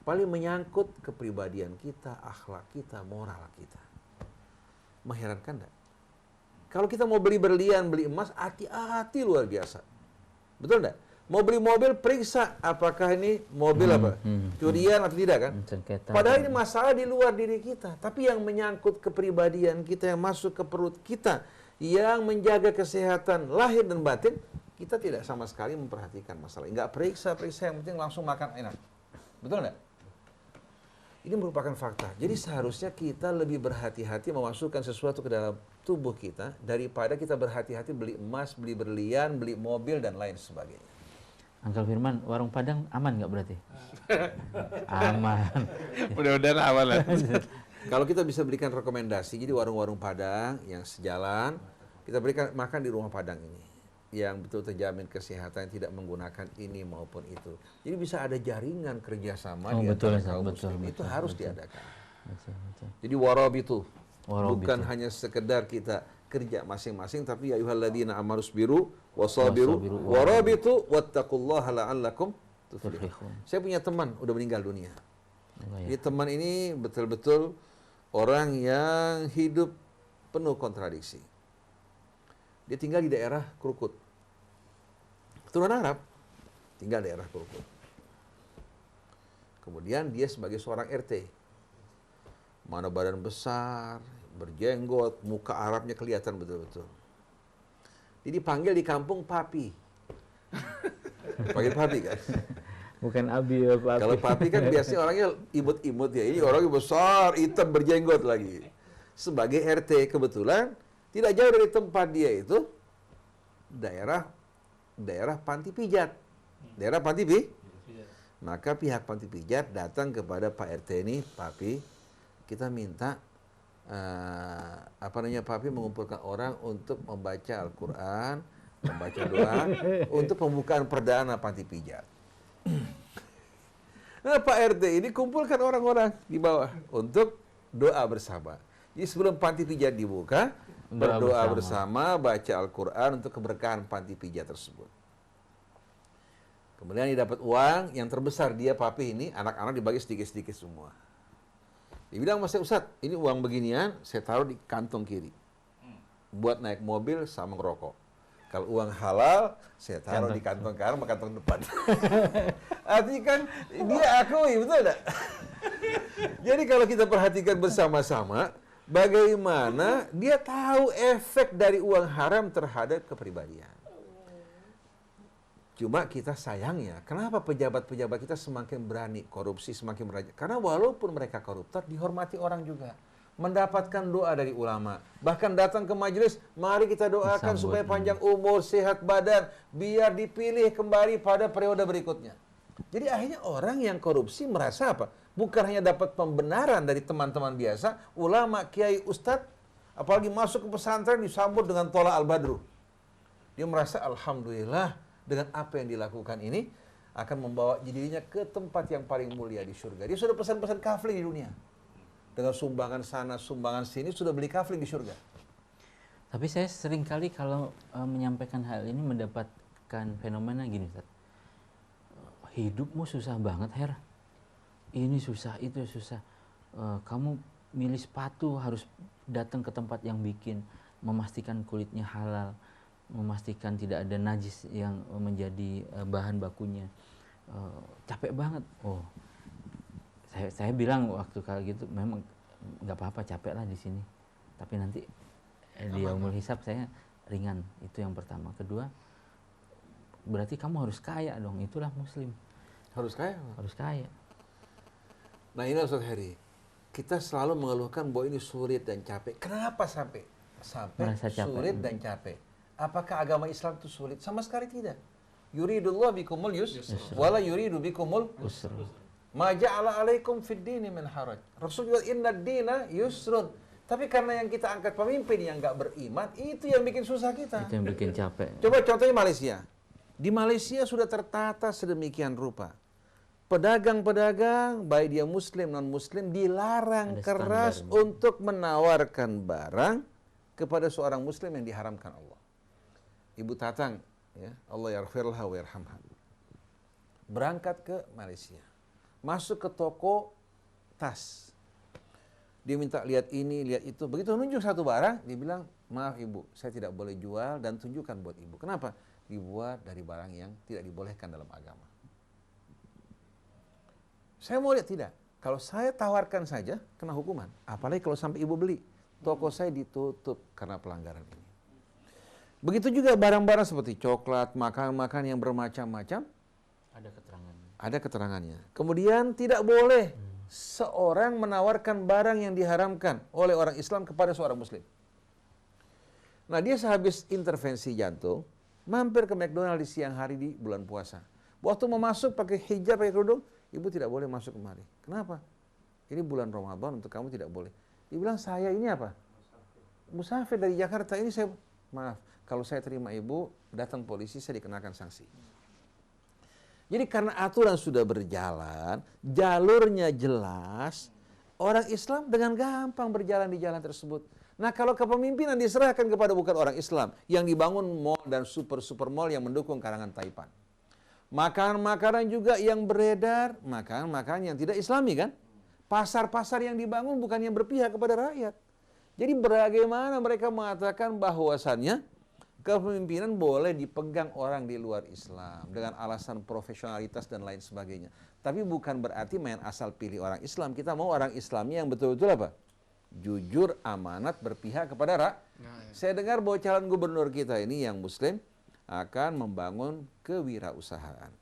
Paling menyangkut kepribadian kita, akhlak kita, moral kita. Mengherankan enggak? Kalau kita mau beli berlian, beli emas, hati-hati luar biasa. Betul enggak? Mau beli mobil, periksa apakah ini mobil curian atau tidak kan? Padahal ini masalah di luar diri kita. Tapi yang menyangkut kepribadian kita, yang masuk ke perut kita, yang menjaga kesehatan lahir dan batin, kita tidak sama sekali memperhatikan masalah. Enggak periksa-periksa, yang penting langsung makan enak. Betul enggak? Ini merupakan fakta. Jadi seharusnya kita lebih berhati-hati memasukkan sesuatu ke dalam tubuh kita daripada kita berhati-hati beli emas, beli berlian, beli mobil, dan lain sebagainya. Uncle Firman, warung Padang aman nggak berarti? Aman. Mudah-mudahan aman lah. Kalau kita bisa berikan rekomendasi, jadi warung-warung Padang yang sejalan, kita berikan makan di rumah Padang ini. Yang betul terjamin kesehatan, tidak menggunakan ini maupun itu. Jadi bisa ada jaringan kerjasama di antara kaum muslim. Itu harus diadakan. Betul. Jadi warabitu. Bukan hanya sekedar kita kerja masing-masing, tapi ya ayyuhalladzina amanu sabiru wasabiru warabitu wattaqullaha la'allakum tuflihun. Saya punya teman udah meninggal dunia. Jadi teman ini betul-betul orang yang hidup penuh kontradiksi. Dia tinggal di daerah Krukut. Keturunan Arab, tinggal di daerah Krukut. Kemudian dia sebagai seorang RT. Mana badan besar, berjenggot, muka Arabnya kelihatan betul-betul. Jadi dipanggil di kampung Papi. Panggil Papi kan? Bukan Abi ya Papi. Kalau Papi kan biasanya orangnya imut-imut ya. Ini orangnya besar, hitam, berjenggot lagi. Sebagai RT kebetulan, tidak jauh dari tempat dia itu daerah panti pijat. Daerah panti pijat. Maka pihak panti pijat datang kepada Pak RT ini, Papi, kita minta Papi mengumpulkan orang untuk membaca Al-Quran, membaca doa untuk pembukaan perdana panti pijat. Nah, Pak RT ini kumpulkan orang-orang di bawah untuk doa bersama. Jadi sebelum panti pijat dibuka, berdoa bersama, baca Al-Quran untuk keberkahan panti pijat tersebut. Kemudian dia dapat uang yang terbesar, dia Papi ini, anak-anak dibagi sedikit-sedikit semua. Dia bilang, Mas Ustadz, ini uang beginian, saya taruh di kantong kiri. Buat naik mobil sama ngerokok. Kalau uang halal, saya taruh di kantong kanan sama kantong depan. Artinya kan, dia akui, betul enggak? Jadi kalau kita perhatikan bersama-sama, bagaimana dia tahu efek dari uang haram terhadap kepribadian. Cuma kita sayangnya, kenapa pejabat-pejabat kita semakin berani korupsi, semakin meraja? Karena walaupun mereka koruptor, dihormati orang juga. Mendapatkan doa dari ulama. Bahkan datang ke majelis, mari kita doakan Disambut. supaya panjang umur, sehat badan, biar dipilih kembali pada periode berikutnya. Jadi akhirnya orang yang korupsi merasa apa? Bukan hanya dapat pembenaran dari teman-teman biasa, ulama, kiai, ustadz, apalagi masuk ke pesantren disambut dengan tola al-badru. Dia merasa alhamdulillah dengan apa yang dilakukan ini akan membawa dirinya ke tempat yang paling mulia di surga. Dia sudah pesan-pesan kafling di dunia. Dengan sumbangan sana, sumbangan sini, sudah beli kafling di surga. Tapi saya sering kali kalau menyampaikan hal ini mendapatkan fenomena gini, Ustaz. Hidupmu susah banget, Her. Ini susah, itu susah. Kamu milih sepatu harus datang ke tempat yang bikin, memastikan kulitnya halal, memastikan tidak ada najis yang menjadi bahan bakunya. Capek banget. Oh, saya bilang waktu kali gitu, memang nggak apa-apa, capek lah di sini. Tapi nanti di yaumul hisab saya ringan. Itu yang pertama. Kedua, berarti kamu harus kaya dong. Itulah muslim. Harus kaya. Harus kaya. Nah ini Ustaz Heri, kita selalu mengeluhkan bahwa ini sulit dan capek. Kenapa sampai Merasa capek. sulit dan capek? Apakah agama Islam itu sulit? Sama sekali tidak. Yuridullah bikumul wala yuridu bikumul Usr. ma ja'ala alaikum fid dini min haraj. Rasul juga inna dina yusrun. Tapi karena yang kita angkat pemimpin yang nggak beriman, itu yang bikin susah kita. Itu yang bikin capek. Coba contohnya Malaysia. Di Malaysia sudah tertata sedemikian rupa. Pedagang-pedagang, baik dia muslim non-muslim, dilarang Ada keras standarnya. untuk menawarkan barang kepada seorang muslim yang diharamkan Allah. Ibu Tatang, ya, Allah yaghfirlah wa yarhamha, berangkat ke Malaysia. Masuk ke toko tas. Dia minta lihat ini, lihat itu. Begitu nunjuk satu barang, dia bilang, maaf ibu, saya tidak boleh jual dan tunjukkan buat ibu. Kenapa? Dibuat dari barang yang tidak dibolehkan dalam agama. Saya mau lihat, tidak. Kalau saya tawarkan saja, kena hukuman. Apalagi kalau sampai ibu beli. Toko saya ditutup karena pelanggaran ini. Begitu juga barang-barang seperti coklat, makanan-makanan yang bermacam-macam, Ada keterangannya. ada keterangannya. Kemudian tidak boleh seorang menawarkan barang yang diharamkan oleh orang Islam kepada seorang muslim. Nah, dia sehabis intervensi jantung, mampir ke McDonald di siang hari di bulan puasa. Waktu mau masuk pakai hijab, pakai kerudung, ibu tidak boleh masuk kemari. Kenapa? Ini bulan Ramadan, untuk kamu tidak boleh. Dia bilang, saya ini apa? Musafir dari Jakarta, ini saya, maaf, kalau saya terima ibu, datang polisi, saya dikenakan sanksi. Jadi karena aturan sudah berjalan, jalurnya jelas, orang Islam dengan gampang berjalan di jalan tersebut. Nah, kalau kepemimpinan diserahkan kepada bukan orang Islam, yang dibangun mall dan super mall yang mendukung karangan Taipan. Makanan-makanan juga yang beredar, makanan-makanan yang tidak Islami kan? Pasar-pasar yang dibangun bukan yang berpihak kepada rakyat. Jadi bagaimana mereka mengatakan bahwasannya kepemimpinan boleh dipegang orang di luar Islam dengan alasan profesionalitas dan lain sebagainya. Tapi bukan berarti main asal pilih orang Islam. Kita mau orang Islamnya yang betul-betul apa? Jujur, amanat, berpihak kepada rakyat. Saya dengar bahwa calon gubernur kita ini yang muslim akan membangun kewirausahaan.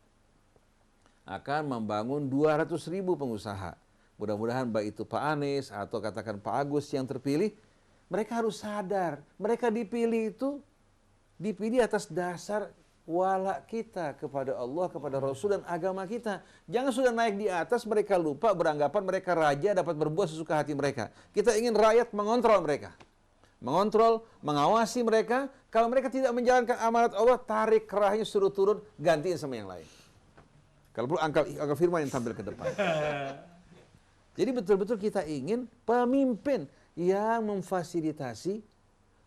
Akan membangun 200.000 pengusaha. Mudah-mudahan baik itu Pak Anies atau katakan Pak Agus yang terpilih, mereka harus sadar, mereka dipilih itu dipilih atas dasar wala kita kepada Allah, kepada Rasul dan agama kita. Jangan sudah naik di atas mereka lupa, beranggapan mereka raja dapat berbuat sesuka hati mereka. Kita ingin rakyat mengontrol mereka. Mengontrol, mengawasi mereka. Kalau mereka tidak menjalankan amanat Allah, tarik kerahnya, suruh turun, gantiin sama yang lain. Kalau perlu Angkal Firman yang tampil ke depan. Jadi betul-betul kita ingin pemimpin yang memfasilitasi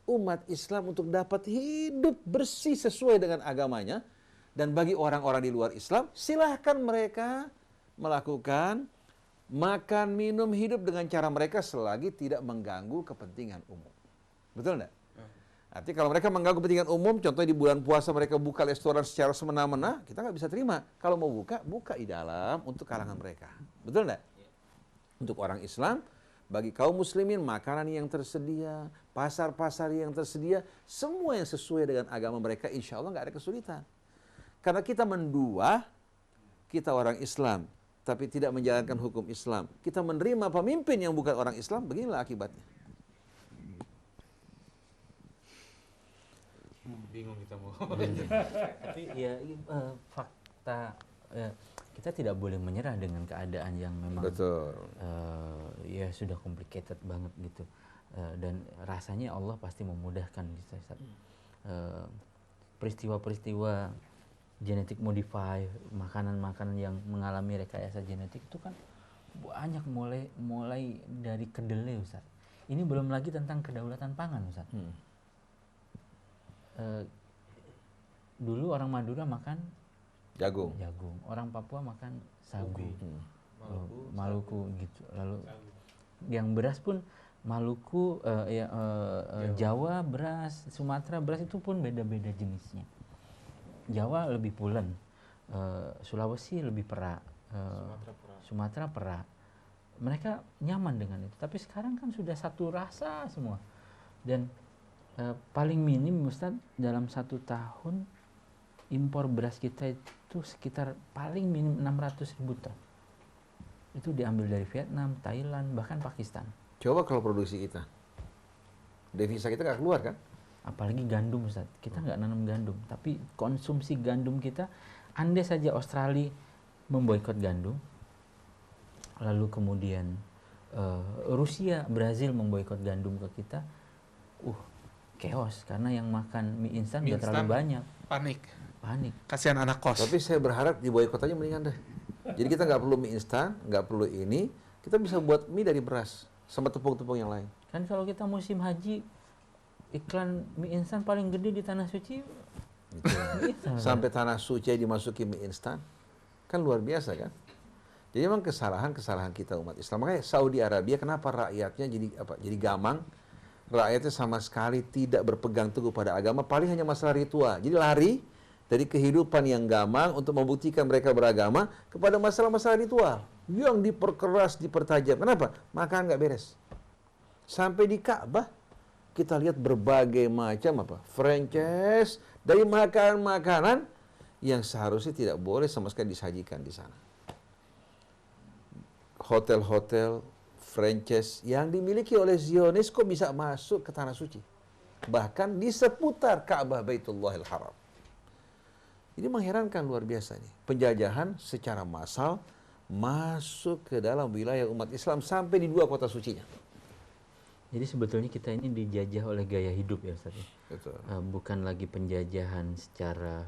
umat Islam untuk dapat hidup bersih sesuai dengan agamanya. Dan bagi orang-orang di luar Islam, silahkan mereka melakukan makan, minum, hidup dengan cara mereka selagi tidak mengganggu kepentingan umum. Betul enggak? Artinya kalau mereka mengganggu kepentingan umum, contohnya di bulan puasa mereka buka restoran secara semena-mena, kita nggak bisa terima. Kalau mau buka, buka di dalam untuk kalangan mereka. Betul enggak? Untuk orang Islam, bagi kaum muslimin makanan yang tersedia, pasar-pasar yang tersedia, semua yang sesuai dengan agama mereka, insya Allah nggak ada kesulitan. Karena kita mendua, kita orang Islam, tapi tidak menjalankan hukum Islam. Kita menerima pemimpin yang bukan orang Islam, beginilah akibatnya. Bingung kita mau. Tapi ya fakta kita tidak boleh menyerah dengan keadaan yang memang Betul. ya sudah complicated banget gitu. Dan rasanya Allah pasti memudahkan gitu. Peristiwa-peristiwa genetic modify, makanan-makanan yang mengalami rekayasa genetik itu kan banyak, mulai dari kedelai, Ustaz. Ini belum lagi tentang kedaulatan pangan, Ustaz. Dulu orang Madura makan Jagung. orang Papua makan sagu, Maluku gitu. Lalu yang beras pun Maluku, Jawa beras, Sumatera beras itu pun beda-beda jenisnya. Jawa lebih pulen, Sulawesi lebih perak, Sumatera perak. Mereka nyaman dengan itu. Tapi sekarang kan sudah satu rasa semua. Dan paling minim Ustaz, dalam 1 tahun impor beras kita itu sekitar paling minim 600.000 ton. Itu diambil dari Vietnam, Thailand, bahkan Pakistan. Coba kalau produksi kita, devisa kita nggak keluar kan? Apalagi gandum, Ustaz. Kita nggak nanam gandum, tapi konsumsi gandum kita, andai saja Australia memboikot gandum, lalu kemudian Rusia, Brazil memboikot gandum ke kita, chaos, karena yang makan mie instan udah terlalu banyak. Panik. Kasihan anak kos. Tapi saya berharap di boykot aja mendingan deh. Jadi kita nggak perlu mie instan, nggak perlu ini, kita bisa buat mie dari beras sama tepung-tepung yang lain. Kan kalau kita musim haji, iklan mie instan paling gede di Tanah Suci. Gitu. Sampai Tanah Suci dimasuki mie instan, kan luar biasa kan? Jadi memang kesalahan kita umat Islam. Makanya Saudi Arabia kenapa rakyatnya jadi gamang? Rakyatnya sama sekali tidak berpegang teguh pada agama, paling hanya masalah ritual. Jadi lari dari kehidupan yang gamang untuk membuktikan mereka beragama kepada masalah-masalah ritual yang diperkeras, dipertajam. Kenapa? Makan nggak beres. Sampai di Ka'bah kita lihat berbagai macam franchise dari makanan-makanan yang seharusnya tidak boleh sama sekali disajikan di sana. Hotel-hotel franchise yang dimiliki oleh Zionis kok bisa masuk ke Tanah Suci, bahkan di seputar Ka'bah Baitullahil Haram. Ini mengherankan luar biasa nih. Penjajahan secara massal masuk ke dalam wilayah umat Islam sampai di 2 kota sucinya. Jadi sebetulnya kita ini dijajah oleh gaya hidup ya Ustaz. Betul. Bukan lagi penjajahan secara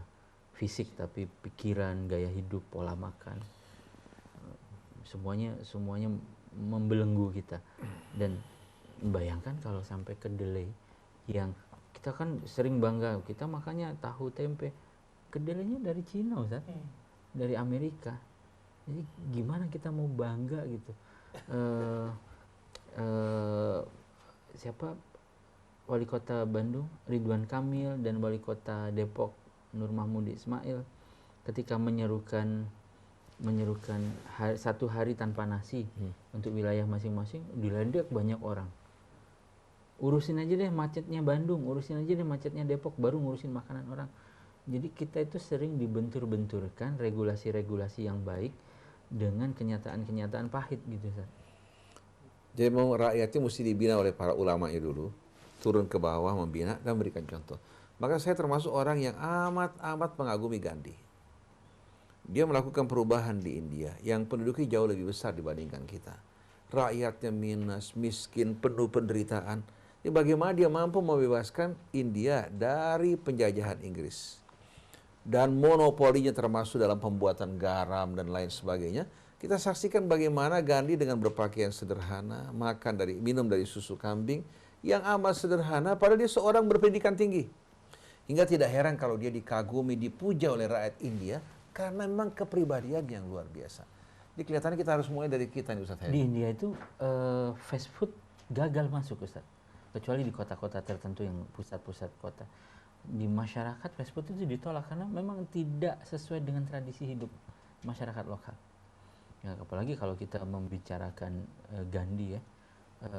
fisik, tapi pikiran, gaya hidup, pola makan. Semuanya membelenggu kita. Dan bayangkan kalau sampai kedelai yang kita kan sering bangga, kita makannya tahu tempe, kedelainya dari Cina Ustaz, dari Amerika. Jadi gimana kita mau bangga gitu? Siapa wali kota Bandung, Ridwan Kamil, dan wali kota Depok, Nur Mahmudi Ismail, ketika menyerukan satu hari tanpa nasi untuk wilayah masing-masing, diledek banyak orang. Urusin aja deh macetnya Bandung, urusin aja deh macetnya Depok, baru ngurusin makanan orang. Jadi kita itu sering dibentur-benturkan regulasi-regulasi yang baik dengan kenyataan-kenyataan pahit gitu Ustaz. Jadi memang rakyatnya mesti dibina oleh para ulamanya dulu, turun ke bawah membina dan memberikan contoh. Maka saya termasuk orang yang amat mengagumi Gandhi. Dia melakukan perubahan di India yang penduduknya jauh lebih besar dibandingkan kita. Rakyatnya miskin, penuh penderitaan. Jadi bagaimana dia mampu membebaskan India dari penjajahan Inggris. Dan monopolinya termasuk dalam pembuatan garam dan lain sebagainya. Kita saksikan bagaimana Gandhi dengan berpakaian sederhana, minum dari susu kambing yang amat sederhana, padahal dia seorang berpendidikan tinggi. Hingga tidak heran kalau dia dikagumi, dipuja oleh rakyat India, karena memang kepribadian yang luar biasa. Jadi kelihatannya kita harus mulai dari kita nih Ustaz Heri. Di India itu fast food gagal masuk Ustaz, kecuali di kota-kota tertentu yang pusat-pusat kota. Di masyarakat fast food itu ditolak karena memang tidak sesuai dengan tradisi hidup masyarakat lokal. Ya, apalagi kalau kita membicarakan Gandhi ya.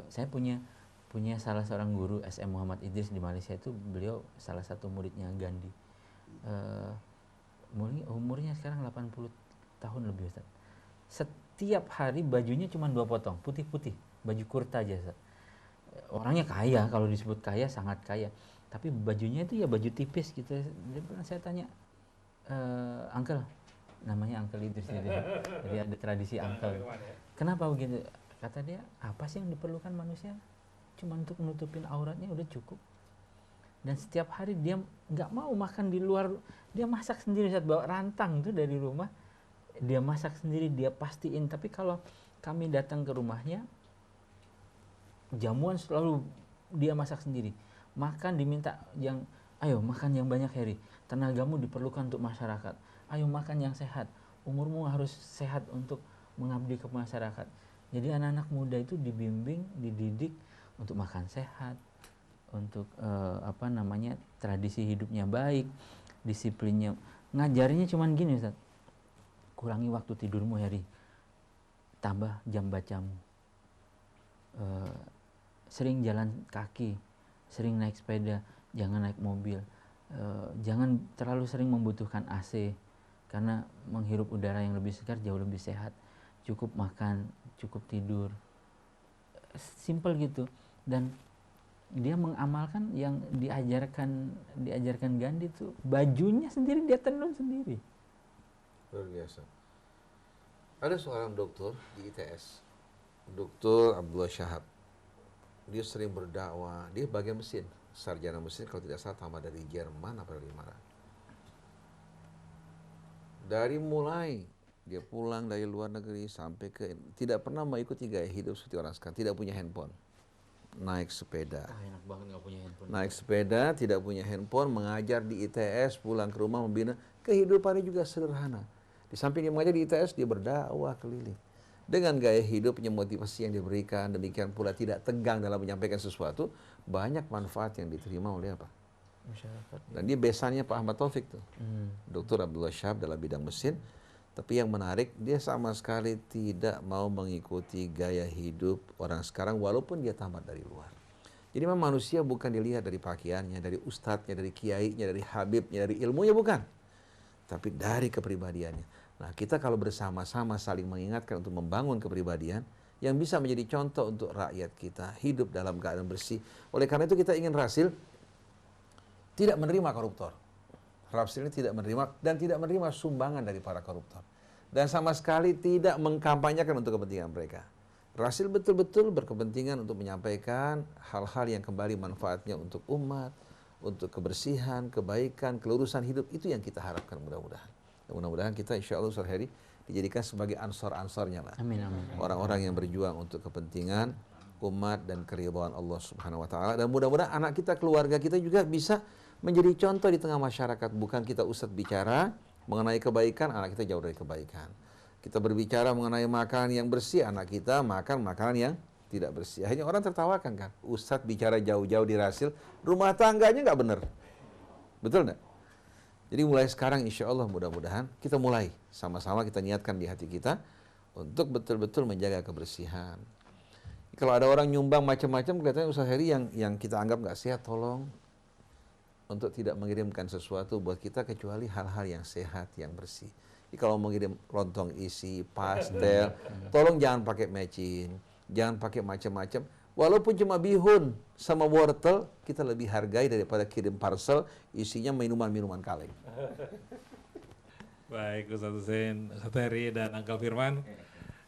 Saya punya salah seorang guru SM Muhammad Idris di Malaysia, itu beliau salah satu muridnya Gandhi. Umurnya sekarang 80 tahun lebih, Ustaz. Setiap hari bajunya cuma 2 potong, putih-putih, baju kurta aja, Ustaz. Orangnya kaya, kalau disebut kaya sangat kaya, tapi bajunya itu ya baju tipis gitu. Saya tanya, Uncle, namanya Uncle Idris gitu. Jadi ada tradisi Uncle. Kenapa begitu? Kata dia, apa sih yang diperlukan manusia? Cuma untuk nutupin auratnya udah cukup. Dan setiap hari dia nggak mau makan di luar, dia masak sendiri, saat bawa rantang tuh dari rumah, dia masak sendiri, dia pastiin. Tapi kalau kami datang ke rumahnya, jamuan selalu dia masak sendiri. Makan diminta yang, ayo makan yang banyak Heri, tenagamu diperlukan untuk masyarakat. Ayo makan yang sehat, umurmu harus sehat untuk mengabdi ke masyarakat. Jadi anak-anak muda itu dibimbing, dididik untuk makan sehat, untuk tradisi hidupnya baik, disiplinnya. Ngajarinnya cuman gini, Ustaz, kurangi waktu tidurmu Heri, tambah jam bacamu, sering jalan kaki, sering naik sepeda, jangan naik mobil, jangan terlalu sering membutuhkan AC, karena menghirup udara yang lebih segar jauh lebih sehat. Cukup makan, cukup tidur, simple gitu. Dan dia mengamalkan yang diajarkan Gandhi itu. Bajunya sendiri dia tenun sendiri. Luar biasa. Ada seorang dokter di ITS, Dr. Abdullah Shahab. Dia sering berdakwah, dia bagian mesin, sarjana mesin kalau tidak salah, tamat dari Jerman apa dari mana. Dari mulai dia pulang dari luar negeri sampai ke, tidak pernah mengikuti gaya hidup seperti orang sekarang, tidak punya handphone, naik sepeda. Enak banget nggak punya handphone. Naik sepeda, tidak punya handphone, mengajar di ITS, pulang ke rumah membina. Kehidupannya juga sederhana. Di samping dia mengajar di ITS, dia berdakwah keliling. Dengan gaya hidupnya, motivasi yang diberikan, demikian pula tidak tegang dalam menyampaikan sesuatu, banyak manfaat yang diterima oleh apa? Masyarakat. Dan dia besannya Pak Ahmad Taufik tuh, Dr. Abdullah Shahab dalam bidang mesin. Tapi yang menarik, dia sama sekali tidak mau mengikuti gaya hidup orang sekarang walaupun dia tamat dari luar. Jadi memang manusia bukan dilihat dari pakaiannya, dari ustadznya, dari kiainya, dari habibnya, dari ilmunya, bukan. Tapi dari kepribadiannya. Nah, kita kalau bersama-sama saling mengingatkan untuk membangun kepribadian yang bisa menjadi contoh untuk rakyat kita, hidup dalam keadaan bersih. Oleh karena itu kita ingin Rasil tidak menerima koruptor. Rasil ini tidak menerima dan tidak menerima sumbangan dari para koruptor. Dan sama sekali tidak mengkampanyekan untuk kepentingan mereka. Rasil betul-betul berkepentingan untuk menyampaikan hal-hal yang kembali manfaatnya untuk umat, untuk kebersihan, kebaikan, kelurusan hidup. Itu yang kita harapkan mudah-mudahan. Mudah-mudahan kita insya Allah Ustaz Heri dijadikan sebagai ansor-ansornya lah. Amin, amin. Orang-orang yang berjuang untuk kepentingan umat dan keridhaan Allah Subhanahu wa taala. Dan mudah-mudahan anak kita, keluarga kita juga bisa menjadi contoh di tengah masyarakat. Bukan kita ustadz bicara mengenai kebaikan, anak kita jauh dari kebaikan. Kita berbicara mengenai makanan yang bersih, anak kita makan makanan yang tidak bersih. Akhirnya orang tertawakan kan. Ustadz bicara jauh-jauh di Rasil, rumah tangganya nggak benar. Betul nggak? Jadi mulai sekarang insya Allah mudah-mudahan kita mulai sama-sama kita niatkan di hati kita untuk betul-betul menjaga kebersihan. Kalau ada orang nyumbang macam-macam, kelihatannya Ustaz Heri yang kita anggap nggak sehat, tolong untuk tidak mengirimkan sesuatu buat kita kecuali hal-hal yang sehat, yang bersih. Jadi kalau mengirim lontong isi, pastel, tolong jangan pakai mecin, jangan pakai macam-macam. Walaupun cuma bihun sama wortel, kita lebih hargai daripada kirim parcel isinya minuman-minuman kaleng. Baik Ustaz Husein, Ustaz Heri dan Uncle Firman.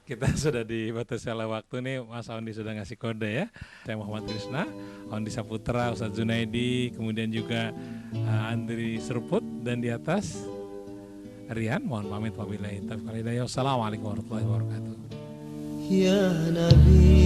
Kita sudah dibatasi oleh waktu nih, Mas Ondi sudah ngasih kode ya. Saya Muhammad Krishna, Ondi Saputra, Ustaz Junaidi, kemudian juga Andri Serput, dan di atas Rian. Mohon pamit wabillahi taufiq wal hidayah. Wassalamualaikum warahmatullahi wabarakatuh. Ya Nabi